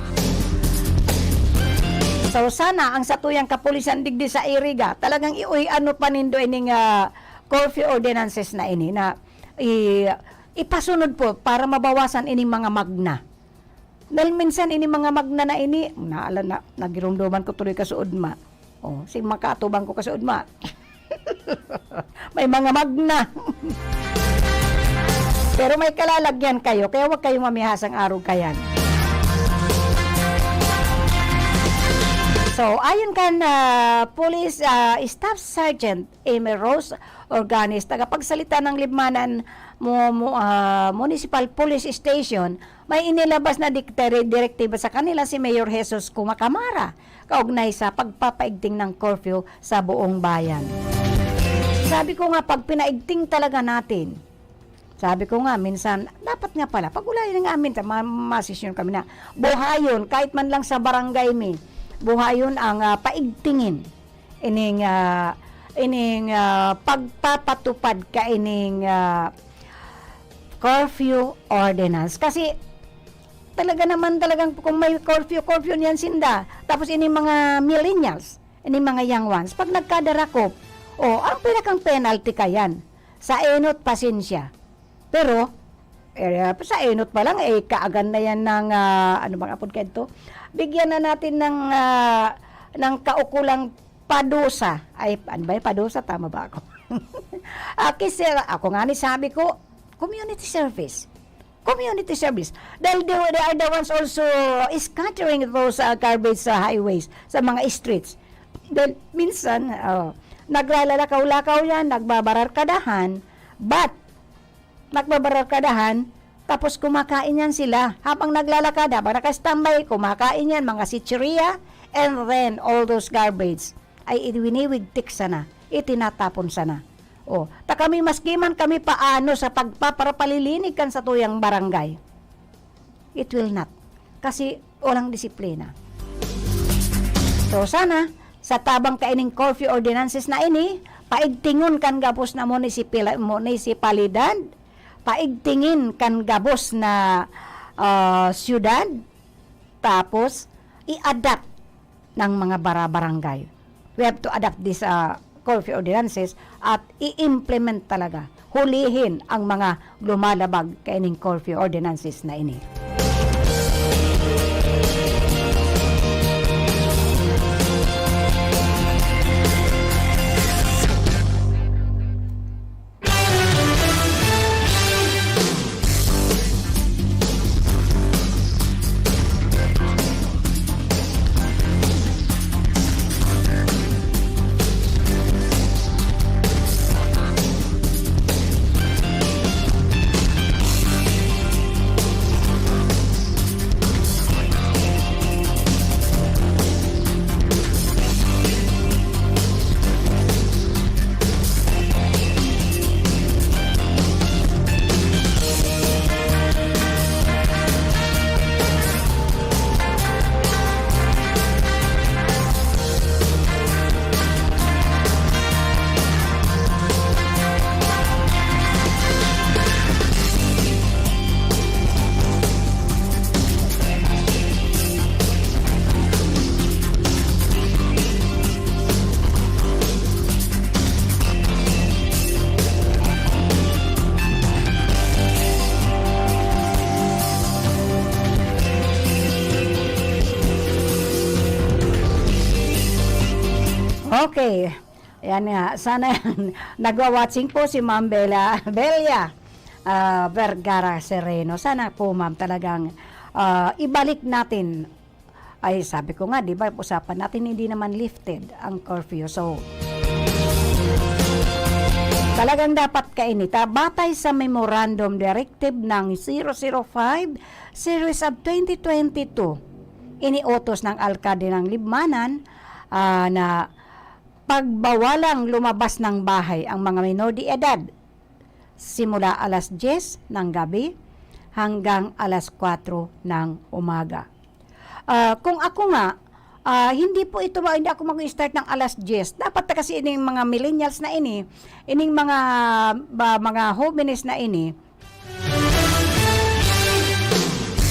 I: So sana ang satuyang kapulisan digdi sa Iriga talagang panindo ining curfew ordinances na ini na ipasunod po para mabawasan ining mga magna. Dahil minsan ining mga magna na ini, nagirumduman ko tuloy kasuod ma. Si makatubang ko kasuod ma. May mga magna. Pero may kalalagyan kayo, kaya huwag kayong mamihasang araw kayan. So, ayon kan Police Staff Sergeant Amy Rose Organis, tagapagsalita ng Libmanan Municipal Police Station, may inilabas na direktiba sa kanila si Mayor Jesus Kumakamara kaugnay sa pagpapaigting ng curfew sa buong bayan. Sabi ko nga, pag pinaigting talaga natin, sabi ko nga, minsan, dapat nga pala, pag ulayin nga amin, masisyon kami na, buhayon, kahit man lang sa barangay mi, buhayon ang paigtingin ining pagpapatupad ka ining curfew ordinance. Kasi talagang kung may curfew niyan sinda, tapos ining mga millennials, ining mga young ones, pag nagkadarakop, ang pinakang penalty kayan sa enot pasensya. Pero sa enot pa lang, kaagan na yan ng ano bang apod ka ito? Bigyan na natin ng kaukulang padusa. Ano ba yung padusa? Tama ba ako? Kasi ako nga sabi ko, community service. Dahil they are the ones also scattering those garbage sa highways, sa mga streets. Dahil minsan, naglalakaw-lakaw yan, nagbabararkadahan, tapos kumakain yan sila. Habang naglalakad, habang nakastambay, kumakain yan, mga sicheria, and then all those garbage ay winiwigtik sana, itinatapon sana. Kami maskiman kami paano sa pagpaparapalilinig kan sa tuyang barangay. It will not. Kasi walang disiplina. So sana sa tabang kaining curfew ordinances na ini, paigtingon kan gabos na munisipalidad, paigtingin kan gabos na syudad, tapos i-adapt ng mga barangay. We have to adapt this curfew ordinances at i-implement talaga. Hulihin ang mga lumalabag kaining curfew ordinances na ini. Okay. Yan nga. Sana nagwa-watching po si Ma'am Belia Vergara Sereno. Sana po, ma'am, talagang ibalik natin. Ay, sabi ko nga, di ba, usapan natin hindi naman lifted ang curfew. So, talagang dapat kainita. Batay sa Memorandum Directive ng 005 Series of 2022, iniutos ng alkalde ng Libmanan na pagbawalang lumabas ng bahay ang mga menor de edad simula alas 10 ng gabi hanggang alas 4 ng umaga. Kung ako nga, hindi po ito, hindi ako mag-start ng alas 10. Dapat kasi ining mga millennials na ini, ining mga jóvenes na ini,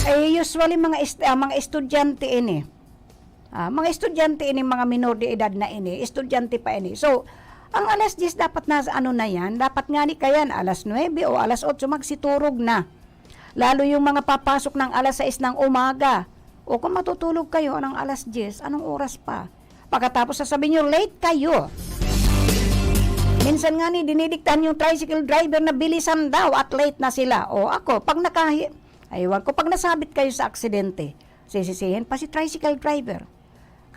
I: ay usually mga estudyante ini. Mga estudyante ini, mga minor de edad na ini, estudyante pa ini. So, ang alas 10 dapat na ano na yan, dapat nga ni kayan, alas 9 o alas 8 magsiturog na. Lalo yung mga papasok ng alas 6 ng umaga. O kung matutulog kayo ng alas 10, anong oras pa? Pagkatapos sasabihin nyo, late kayo. Minsan nga ni, dinidiktahan yung tricycle driver na bilisan daw at late na sila. O ako, pag pag nasabit kayo sa aksidente, sisisihin pa si tricycle driver.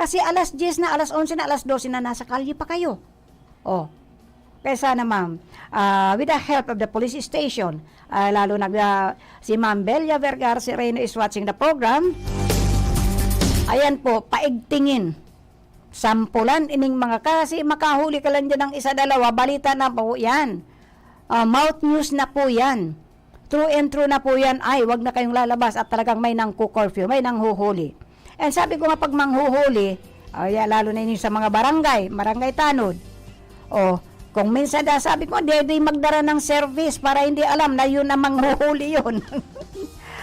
I: Kasi alas 10 na, alas 11 na, alas 12 na, nasa kalye pa kayo. O, kaya sana ma'am, with the help of the police station, lalo si Ma'am Belia Vergara Sereno is watching the program, ayan po, paigtingin, sampulan ining mga, kasi makahuli ka lang dyan ng isa, dalawa, balita na po yan. Mouth news na po yan. True and true na po yan, ay, wag na kayong lalabas at talagang may nang-curfew, may nang-huhuli. And sabi ko nga, pag manghuhuli, lalo na yun sa mga barangay tanod, kung minsan sabi ko, di magdara ng service para hindi alam na yun na manghuhuli yun.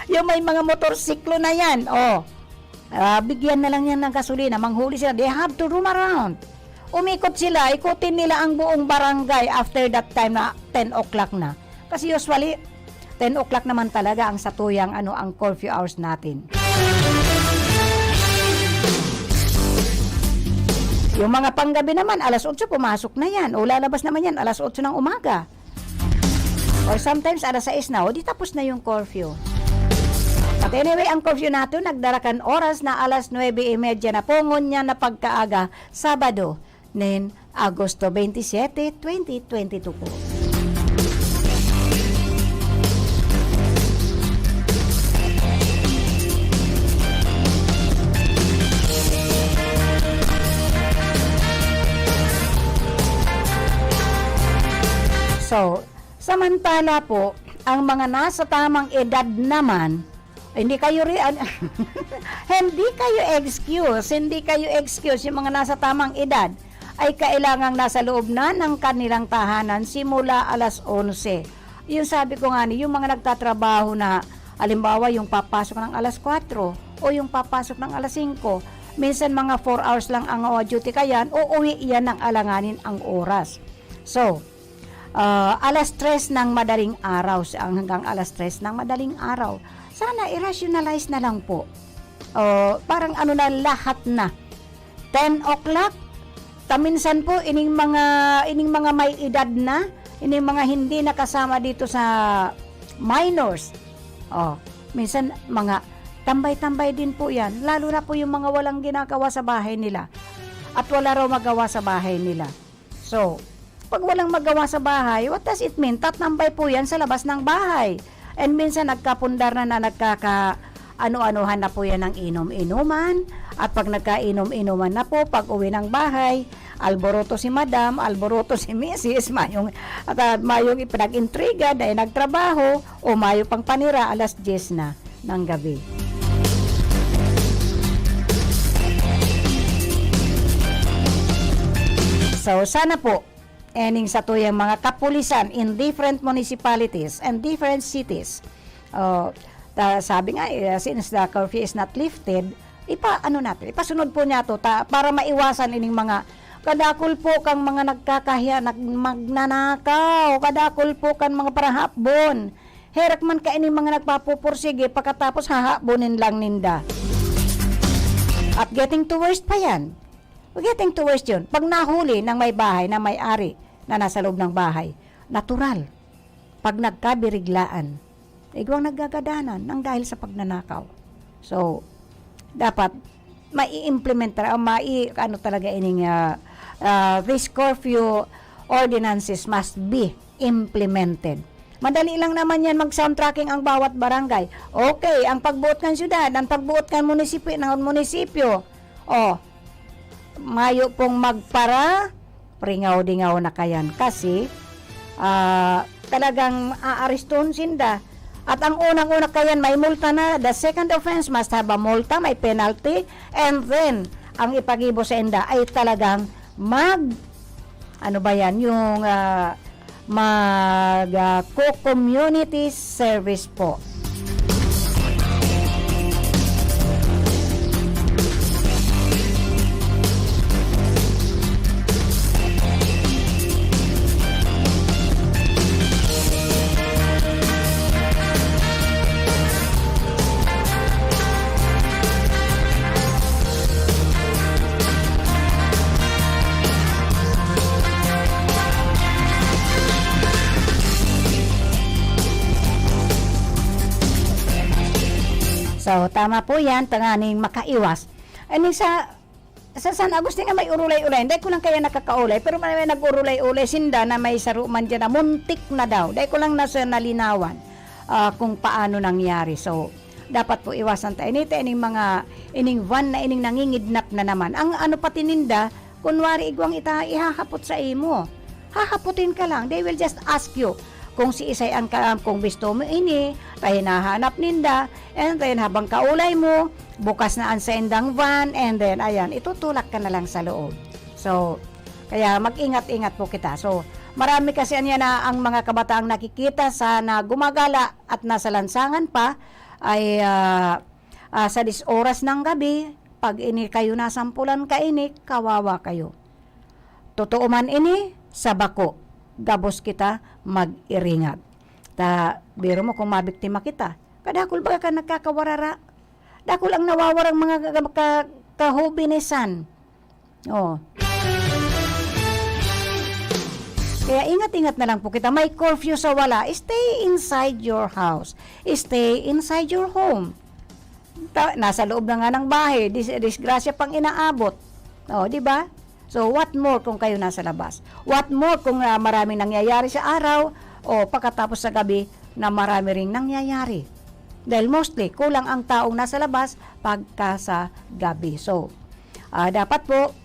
I: Yung may mga motorsiklo na yan, bigyan na lang yan ng gasolina, manghuli sila, they have to roam around. Umikot sila, ikutin nila ang buong barangay after that time na 10 o'clock na. Kasi usually, 10 o'clock naman talaga ang satuyang ang curfew hours natin. Yung mga panggabi naman, alas 8 pumasok na yan. O lalabas naman yan, alas 8 ng umaga. Or sometimes, alas 6 na. O di tapos na yung curfew. But anyway, ang curfew natin, nagdarakan oras na alas 9:30 na pungon niya na pagkaaga, Sabado, 9 Agosto 27, 2022 po. So, samantala po, ang mga nasa tamang edad naman, hindi kayo hindi kayo excuse yung mga nasa tamang edad ay kailangang nasa loob na ng kanilang tahanan simula alas 11. Yung sabi ko nga yung mga nagtatrabaho na halimbawa yung papasok ng alas 4 o yung papasok ng alas 5, minsan mga 4 hours lang ang duty kayan, uuwi yan ng alanganin ang oras. So, alas 3 ng madaling araw hanggang alas 3 ng madaling araw. Sana i-rationalize na lang po. Parang ano na lahat na. 10 o'clock, taminsan po ining mga may edad na, ining mga hindi nakasama dito sa minors. Minsan mga tambay-tambay din po yan. Lalo na po yung mga walang ginagawa sa bahay nila. At wala raw magawa sa bahay nila. So, pag walang magawa sa bahay, what does it mean? Tatambay po yan sa labas ng bahay. And minsan nagkapundar na ano-anuhan na po yan ng inom-inuman. At pag nagkainom-inuman na po, pag uwi ng bahay, alboroto si madam, alboroto si misis, mayong ipinag-intriga dahil nagtrabaho, o mayo pang panira, alas 10 na ng gabi. So, sana po, ening sa tuyang mga kapulisan in different municipalities and different cities. Sabi nga, since the curfew is not lifted, ipasunod po niya to para maiwasan ining mga kadakol po kang mga nagkakahiya, magnanakaw, kadakol po kang mga parahapbon. Herak man ka ining mga nagpapupursige, pagkatapos hahabonin lang ninda. At getting to worst pa yan. Getting to worst yun. Pag nahuli ng may bahay na may-ari na nasa loob ng bahay, natural. Pag nagkabiriglaan, igwang naggagadanan ng dahil sa pagnanakaw. So, dapat mai-implement talaga ining this curfew ordinances must be implemented. Madali lang naman yan mag-soundtracking ang bawat barangay. Okay, ang pagbuot ng syudad, ang pagbuot ng munisipyo. Mayo pong magpara, pringaw-dingaw na kayan. Kasi, talagang aariston sinda. At ang unang-una kayan, may multa na. The second offense must have a multa, may penalty. And then, ang ipagibo sa inda ay talagang co-community service po. So, tama po yan, tanganing makaiwas. Ani sa San Agustin nga may urulay-ulay, hindi ko lang kaya nakakaulay, pero may nag-urulay-ulay sinda na may saruman dyan na muntik na daw. Dahil ko lang nasa nalinawan kung paano nangyari. So, dapat po iwasan tayo. Ining van na ining nangingidnap na naman. Ang ano pati ninda, kunwari igwang ihahapot sa imo. Hahaputin ka lang. They will just ask you kung si isay ang kung gusto mo tayo nahanap ninda, and then habang kaulay mo, bukas na ang sa indang van, and then ayan, itutulak ka na lang sa loob. So, kaya mag-ingat-ingat po kita. So, marami kasi na ang mga kabataang nakikita sa na gumagala at nasa lansangan pa ay sa 10 oras ng gabi, pag kayo nasampulan kawawa kayo. Totoo man sa bako, gabos kita mag-iringat. Biro mo kung mabiktima kita, kadakol ba ka nagkakawarara? Dakol ang nawawarang mga kahubinisan. Kaya ingat-ingat na lang po kita. May curfew sa wala. Stay inside your house. Stay inside your home. Nasa loob na nga ng bahay. Disgrasya pang inaabot. Di ba? So, what more kung kayo nasa labas? What more kung maraming nangyayari sa araw o pagkatapos sa gabi na marami ring nangyayari? Dahil mostly, kulang ang taong nasa labas pagka sa gabi. So, dapat po,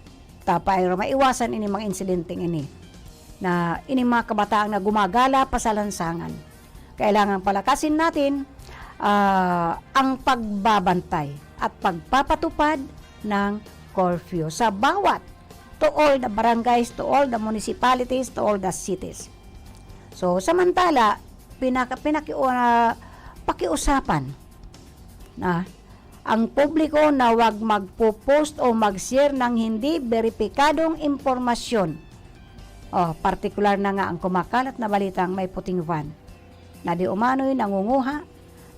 I: tayo maiwasan ini mga insidenteng na ini mga kabataang na gumagala pa sa lansangan. Kailangan palakasin natin ang pagbabantay at pagpapatupad ng curfew sa bawat, to all the barangays, to all the municipalities, to all the cities. So, samantala, pakiusapan na ang publiko na wag magpo-post o mag-share ng hindi beripikadong impormasyon. Partikular na nga ang kumakalat na balitang may puting van na di umano'y nangunguha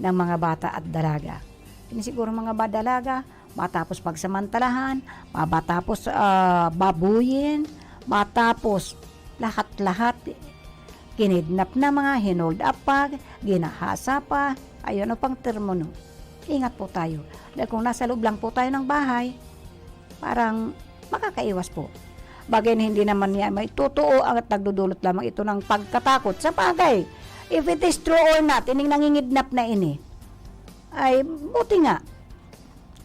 I: ng mga bata at dalaga. Hindi siguro mga dalaga, matapos pagsamantalahan, matapos babuyin, matapos lahat-lahat kinidnap na mga, hinold up pa, ginahasa pa, ayun o pang termo no. Ingat po tayo. Dahil kung nasa loob lang po tayo ng bahay, parang makakaiwas po. Bagay na hindi naman niya may totoo at nagdudulot lamang ito ng pagkatakot sa bagay. If it is true or not, ining nangingidnap na ini, ay buti nga.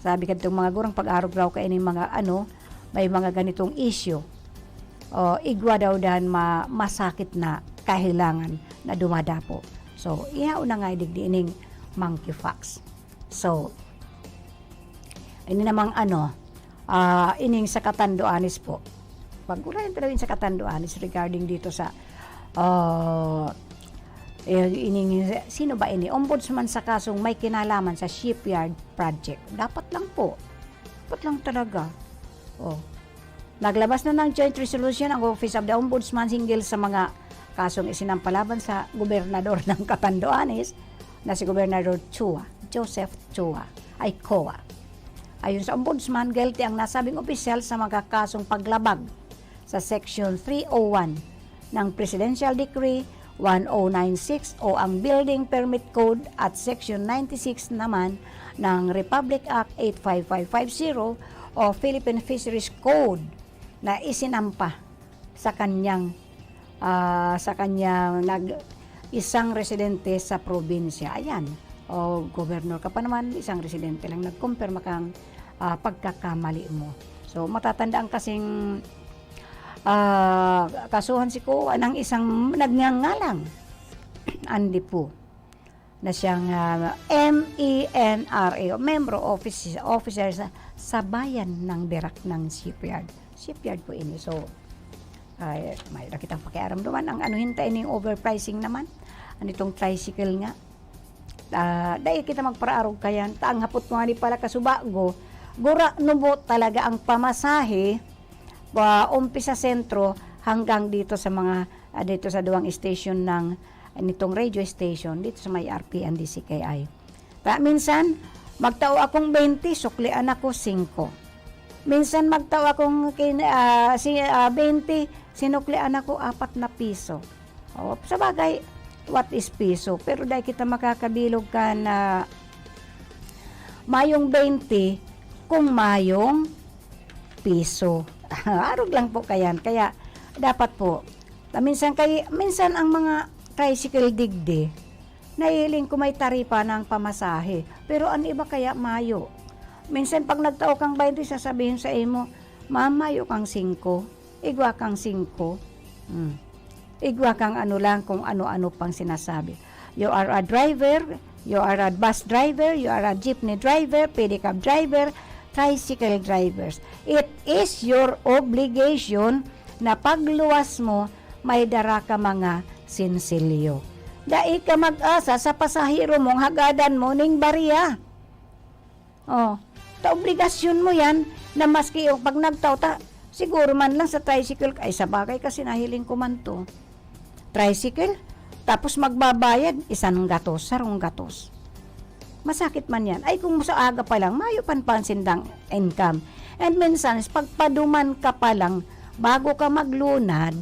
I: Sabi ka itong mga gurang pag-araw-raw ka ining mga may mga ganitong issue. Igwa daw dahan masakit na kahilangan na dumadapo. So, ihaw na nga idigdi ining monkeypox. So, ini namang ining sa Catanduanes po. Pag-ulayan talaga sa Catanduanes regarding dito sa sino ba ini? Ombudsman sa kasong may kinalaman sa shipyard project. Dapat lang po. Dapat lang talaga. Naglabas na ng joint resolution ang Office of the Ombudsman hinggil sa mga kasong isinampalaban sa gobernador ng Catanduanes na si Gobernador Joseph Chua, ay COA. Ayon sa Ombudsman, guilty ang nasabing opisyal sa mga kasong paglabag sa Section 301 ng Presidential Decree 1096 o ang Building Permit Code at Section 96 naman ng Republic Act 85550 o Philippine Fisheries Code na isinampa sa kanyang isang residente sa probinsya. Ayan. Gobernador ka pa naman, isang residente lang nagkumpirma kang pagkakamali mo. So, matatandaan kasing kasuhan si Kuwa ng isang nagngangalang Andy po na siyang MENRA, Member Officer sa bayan ng Berak ng Shipyard. Shipyard po ini. So, may nakitang pakiaram naman. Ang hintay ng overpricing naman. Anitong tricycle nga. Dahil kita magparaarog kayan, taang hapot mo ni pala kasubago, gura nubo talaga ang pamasahe, umpisa sentro hanggang dito sa mga, dito sa duwang station ng nitong radio station, dito sa may RP and DCKI. Minsan, magtao akong 20, suklian ako 5. Minsan, magtao akong 20, sinuklian ako 4 na piso. Sa bagay, what is piso? Pero dahil kita makakabilog ka na mayong 20 kung mayong piso. Arog lang po kayan. Kaya dapat po, minsan ang mga tricycle digdi, nahiling ko may taripa ng pamasahe. Pero ang iba kaya mayo. Minsan pag nagtao kang 20, sasabihin sa imo, mamayo kang 5, igwa kang 5. Igwa kang lang kung ano-ano pang sinasabi. You are a driver, you are a bus driver, you are a jeepney driver, pedicab driver, tricycle drivers. It is your obligation na pagluwas mo, may dara ka mga sinsilyo. Dai ka mag-asa sa pasahero mong hagadan mo ning bariya. Ta obligasyon mo yan na maski pag nagtauta, siguro man lang sa tricycle, ay sa bagay kasi nahiling ko man to. Tricycle, tapos magbabayad, 1 gatos, 2 gatos. Masakit man yan. Ay kung sa aga pa lang, mayo pansindang income. And minsan, pagpaduman ka pa lang, bago ka maglunad,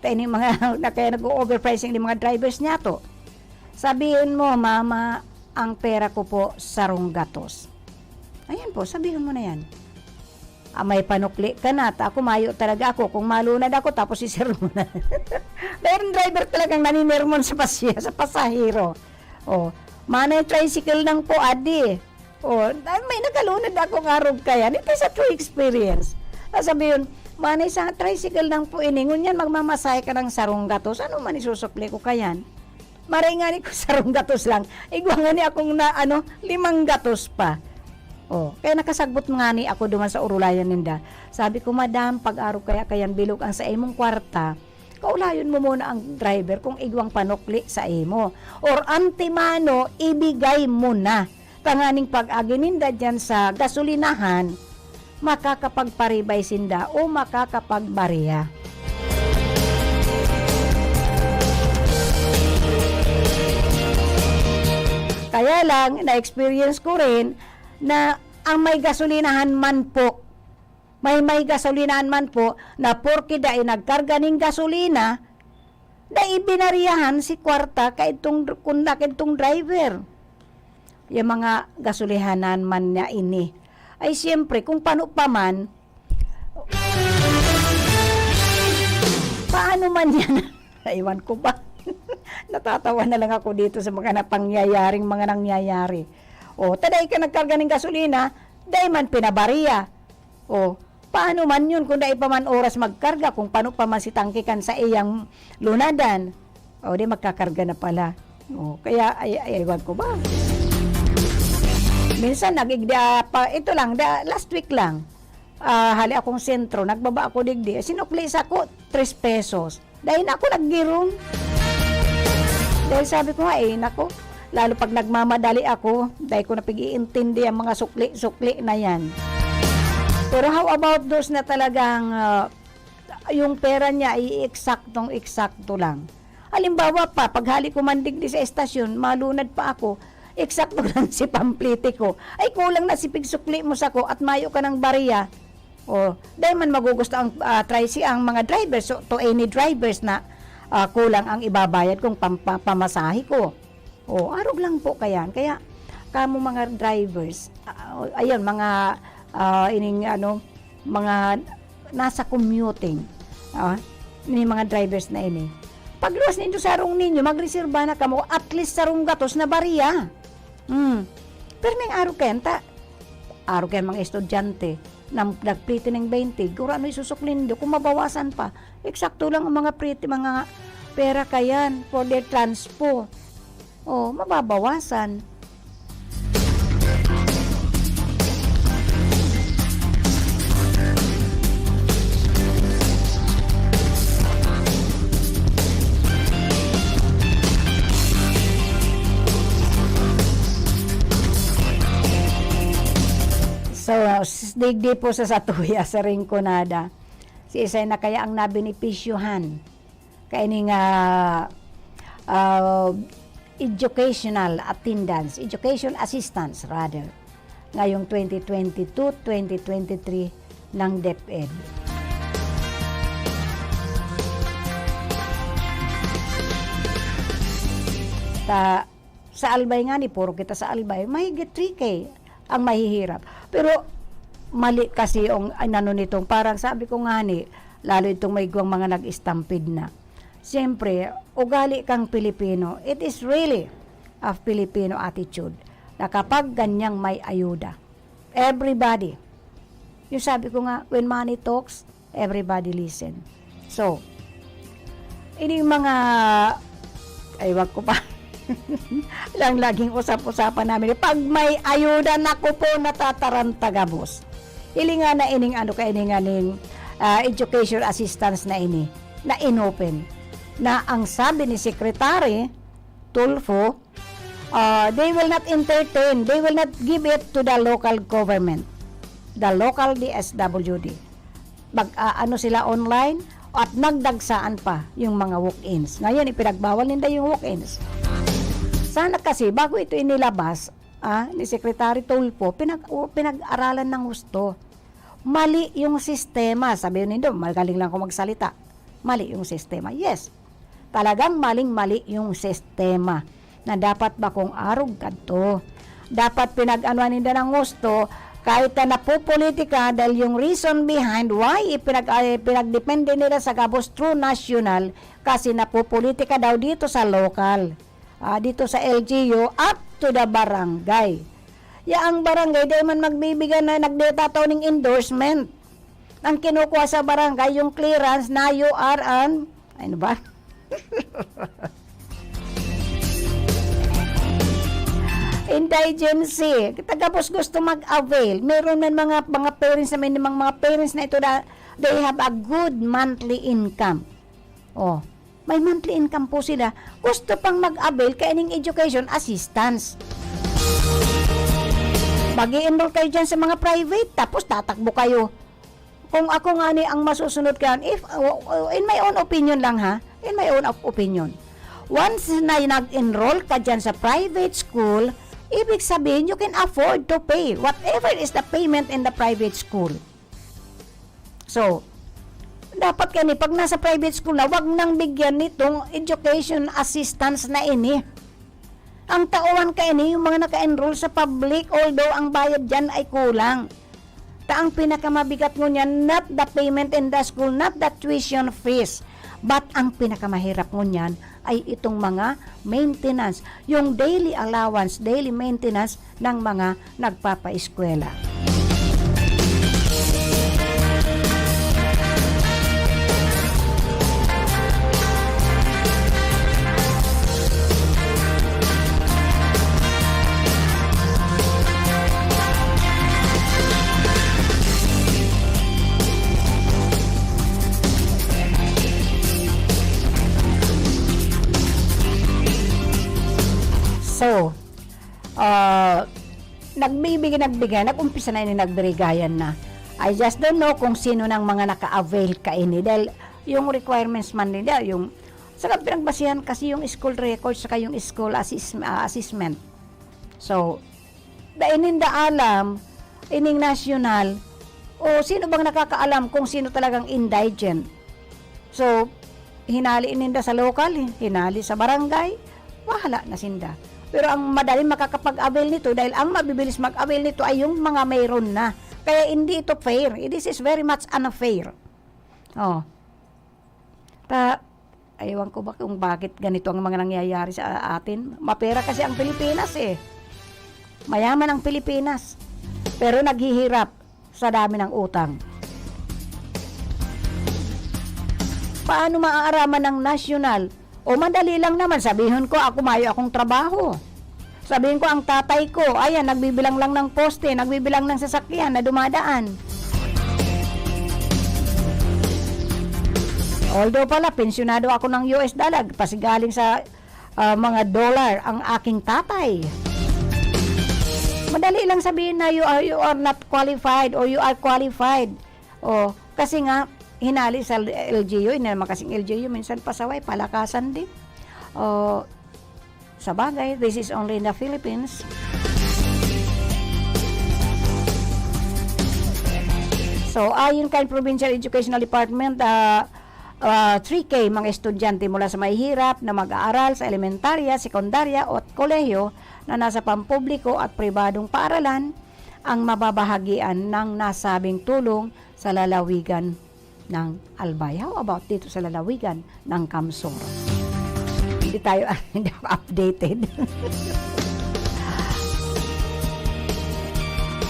I: tayo mga, kaya nag-overpricing ng mga drivers niya to. Sabihin mo, mama, ang pera ko po 2 gatos. Ayan po, sabihin mo na yan. May panukli ka na, ako mayo talaga ako, kung malunad ako, tapos isir mo na. Mayroon driver talagang naninirmon sa pasahero. Manay tricycle ng po, adi. May nakalunad ako karog kaya. Ito sa true experience. Sabi yun, manay sa tricycle ng po ini, ngunyan magmamasahe ka ng 2 gatos, ano man isusukli ko kayan? Maray nga ni ko sarong gatos lang. Igwa nga ni akong na, 5 gatos pa. Oh, kaya nakasagbot nga ni ako duman sa urulayan ninda. Sabi ko, madam, pag-araw kayan bilog ang sa imong kwarta, kaulayon mo muna ang driver kung igwang panukli sa imo. Or antimano, ibigay mo na. Tanganing pag-agi ninda dyan sa gasolinahan, makakapagparibay sinda o makakapagbariya. Kaya lang, na-experience ko rin na ang may gasolinahan man po, may gasolinahan man po, na porke dahil nagkarga ng gasolina, na ibinariyahan si kwarta kaitong driver. Yung mga gasolihanan man na ini. Ay siyempre, kung paano pa man, paano man yan? Naiwan ko ba? Natatawa na lang ako dito sa mga napangyayaring mga nangyayari. O, taday ka nagkarga ng gasolina, dahi man pinabariya. O, paano man yun kung dahi pa man oras magkarga, kung paano pa man si tangkikan sa iyang lunadan. O, di magkakarga na pala. O, kaya, aywan ko ba? Minsan, ito lang, last week lang, hali akong sentro, nagbaba ako digdi, sinukli sa ako, 3 pesos. Dahil ako naggirong. Dahil sabi ko nga, nako, lalo pag nagmamadali ako, dahil ko napag-iintindi ang mga sukli na yan. Pero how about those na talagang yung pera niya ay eksaktong-eksakto lang. Halimbawa pa, paghali ko mandigdi sa estasyon, malunad pa ako, eksakto lang si pamplite ko. Ay kulang na si pigsukli mo sa ko at mayo ka ng bariya. O, dahil man magugusto ang ang mga drivers, so, to any drivers na kulang ang ibabayad kung pamasahe ko. O, arog lang po kayan. Kaya, kamo mga drivers, ayun, mga mga nasa commuting, ni mga drivers na ini. Pagluwas ninyo sa arong ninyo, magreserba na kamo at least sarong gatos na bariya. Pero may araw kayan, araw kayan mga estudyante, na nagpriti ng 20, kung ano isusuklin do, kung mabawasan pa, eksakto lang ang mga priti, mga pera kayan for their transpo. O, mababawasan. So, digdi po sa satuya sa Rinconada. Si Isay na kaya ang nabinipisyuhan. Kaya ni nga educational attendance, education assistance rather, ngayong 2022-2023 ng DepEd. Sa Albay nga ni, puro kita sa Albay, mahigit 3K ang mahihirap. Pero mali kasi yung nitong parang sabi ko nga ni, lalo itong may guwang mga nag-stampede na. Siyempre, ugali kang Pilipino, it is really a Filipino attitude na kapag ganyang may ayuda, everybody, yung sabi ko nga, when money talks, everybody listen. So, ini mga, wag ko pa, lang laging usap-usapan namin. Pag may ayuda, naku po, natatarantagabos. Ilinga na ining education assistance na ini, na inopen. Na ang sabi ni Secretary Tulfo, they will not entertain, they will not give it to the local government, the local DSWD. Sila online at nagdagsaan pa yung mga walk-ins. Ngayon, ipinagbawal nila yung walk-ins. Sana kasi, bago ito inilabas, ni Secretary Tulfo, pinag-aralan ng gusto. Mali yung sistema. Sabi nyo, magaling lang ako magsalita. Mali yung sistema. Yes, talagang maling-mali yung sistema. Na dapat ba kung arog kadto? Dapat pinag-anuan nila ng gusto, kahit na napopolitika, dahil yung reason behind why pinagdepende nila sa Gabos True National, kasi napopolitika daw dito sa local. Dito sa LGU up to the barangay. Ang barangay, di man magbibigay na nagdetataw ng endorsement. Ang kinukuha sa barangay, yung clearance na you are ano ba? indigency. Tapos gusto mag-avail. Meron man mga parents na may mga parents na ito na they have a good monthly income. Oh, may monthly income po sila. Gusto pang mag-avail kaining education assistance. Mag-i-enroll kayo dyan sa mga private, tapos tatakbo kayo. Kung ako nga ni ang masusunod ka, in my own opinion lang ha, in my own opinion, once na nag-enroll ka dyan sa private school, ibig sabihin you can afford to pay whatever is the payment in the private school. So, dapat kani pag nasa private school na, wag nang bigyan nitong education assistance na ini. Ang tauhan ka ini, yung mga naka-enroll sa public, although ang bayad dyan ay kulang. Ang pinakamabigat mo niyan, not the payment in the school, not the tuition fees, but ang pinakamahirap mo niyan ay itong mga maintenance, yung daily allowance, daily maintenance ng mga nagpapa-eskwela. So, nagbigay, nag-umpisa na ini, nagbrigayan na. I just don't know kung sino ng mga naka-avail ka ini. Dahil yung requirements man nila, yung, saka pinagbasihan kasi yung school records, saka yung school assessment. So, ininda alam, ining national, o sino bang nakakaalam kung sino talagang indigent. So, hinali ininda sa local, hinali sa barangay, wahala na sinda. Pero ang madaling makakapag-avail nito dahil ang mabibilis mag-avail nito ay yung mga mayroon na. Kaya hindi ito fair. This is very much unfair. Oh. Ayawan ko ba kung bakit ganito ang mga nangyayari sa atin. Mapera kasi ang Pilipinas eh. Mayaman ang Pilipinas. Pero naghihirap sa dami ng utang. Paano maaaraman ng national? O madali lang naman, sabihin ko, ako mayo akong trabaho. Sabihin ko, ang tatay ko, ayan, nagbibilang lang ng poste, nagbibilang ng sasakyan na dumadaan. Although pala, pensyonado ako ng US dollar, pasigaling sa mga dollar ang aking tatay. Madali lang sabihin na you are not qualified or you are qualified. O, kasi nga, hinali sa LGU, hindi naman kasing LGU, minsan pasaway, palakasan din. Sa bagay, this is only in the Philippines. So, ayon kay Provincial Educational Department, 3K mga estudyante mula sa mahihirap na mag-aaral sa elementarya, sekundarya at kolehiyo na nasa pampubliko at pribadong paaralan ang mababahagian ng nasabing tulong sa lalawigan ng Albay. How about dito sa lalawigan ng Kamsur? Hindi tayo updated.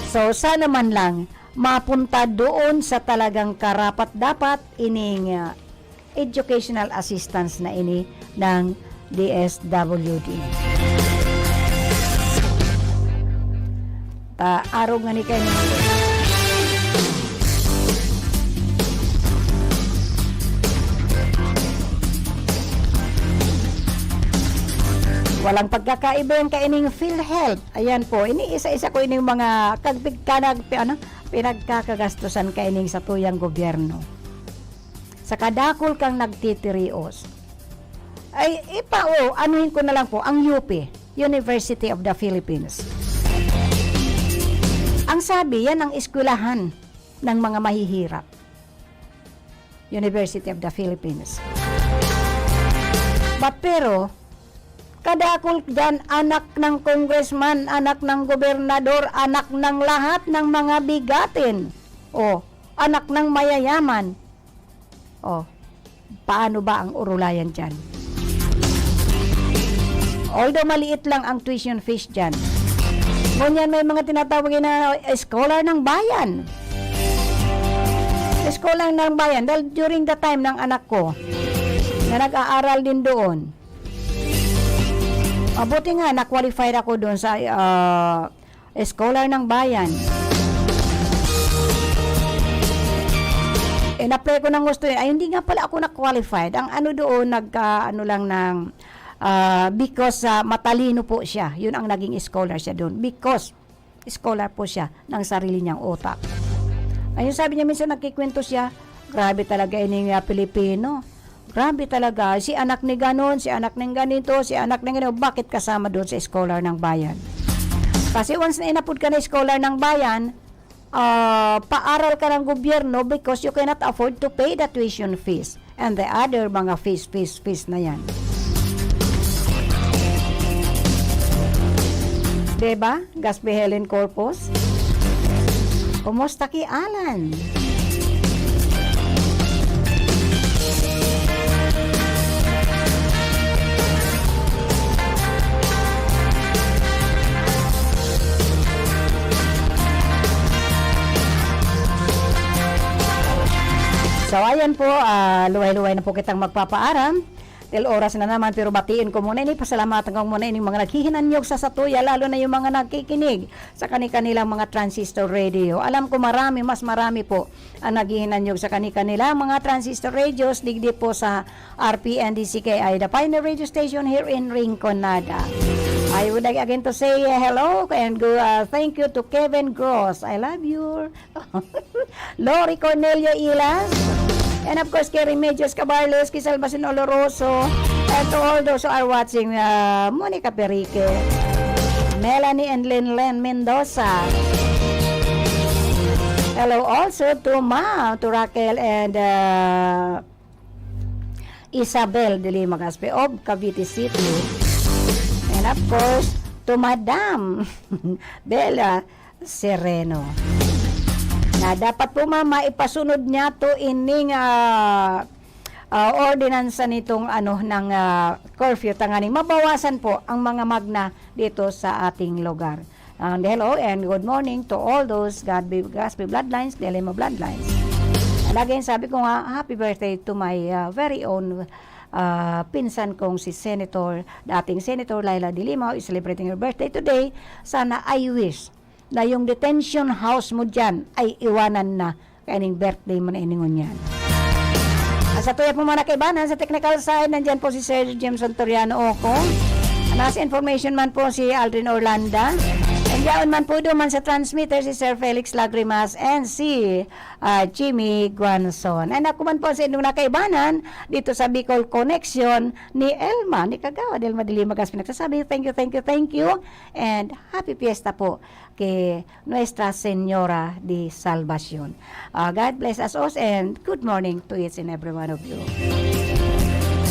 I: So, sana man lang mapunta doon sa talagang karapat-dapat ining educational assistance na ini ng DSWD. Araw nga ni kayo. Walang pagkakaiba yung kaining PhilHealth. Ayan po, ini isa-isa ko ining mga pinagkakagastusan kaining sa tuyang gobyerno. Sa kadakol kang nagtitirios. Ay, anuhin ko na lang po, ang UP, University of the Philippines. Ang sabi, yan ang eskwelahan ng mga mahihirap. University of the Philippines. Pero, kadakol dyan, anak ng congressman, anak ng gobernador, anak ng lahat ng mga bigatin. Anak ng mayayaman. Paano ba ang urulayan dyan? Although maliit lang ang tuition fees dyan. Ngunyan may mga tinatawag na scholar ng bayan. Scholar ng bayan. Dahil during the time ng anak ko, na nag-aaral din doon, Buti nga, na-qualified ako doon sa Scholar ng Bayan. In-apply ko ng gusto yun. Ay, hindi nga pala ako na-qualified. Ang ano doon, ano lang ng, because matalino po siya. Yun ang naging scholar siya doon. Because scholar po siya ng sarili niyang utak. Ayun, sabi niya, minsan nagkikwento siya, grabe talaga ini Pilipino. Grabe talaga. Si anak ni ganon, si anak ng ganito, si anak ng ganito. Bakit kasama doon sa Scholar ng Bayan? Kasi once na inapod ka na Scholar ng Bayan, paaral ka ng gobyerno because you cannot afford to pay the tuition fees and the other mga fees na yan. Diba? Gaspi Helen Corpus? Kumusta ki Alan? So ayan po, luway-luway na po kitang magpapaaram. Till oras na naman, pero batiin ko muna ini, pasalamatan ko muna ini mga naghihinanyog sa Satuya, lalo na yung mga nagkikinig sa kanilang mga transistor radio. Alam ko mas marami po ang naghihinanyog sa kanilang mga transistor radios, digdi po sa RPNDCKI, the Pioneer Radio Station here in Rinconada. I would like again to say hello and thank you to Kevin Gross. I love you. Lori Cornelio Ilas. And of course, kay Remedios Cabarles, kay Salvacion Oloroso, and to all those who are watching, Monica Perique, Melanie and Linlen Mendoza. Hello also to to Raquel and Isabel de Lima Gaspe of Cavite City. And of course, to Madam Bella Sereno. Na dapat po maipasunod niya to ining ordinansa nitong ng curfew tanganing mabawasan po ang mga magna dito sa ating lugar. Hello and good morning to all those Gaspi bloodlines, Delima bloodlines. And again, sabi ko nga, happy birthday to my very own pinsan kong si dating Senator Laila de Lima is celebrating her birthday today. Sana I wish na yung detention house mo dyan ay iwanan na kaning birthday mo na iningon yan. Sa tuya po mga kaibanan, sa technical side, nandyan po si Sir James Santoriano Oco. Nasa information man po si Aldrin Orlanda. Nandiyan man po doon sa transmitter si Sir Felix Lagrimas and si Jimmy Guanzon. And ako man po sa inyong nakaibanan dito sa Bicol Connection ni Elma, ni Kagawad Elma de Lima Gaspi. Nagsasabi, thank you, and happy fiesta po kay Nuestra Señora de Salvacion. God bless us all and good morning to each and every one of you.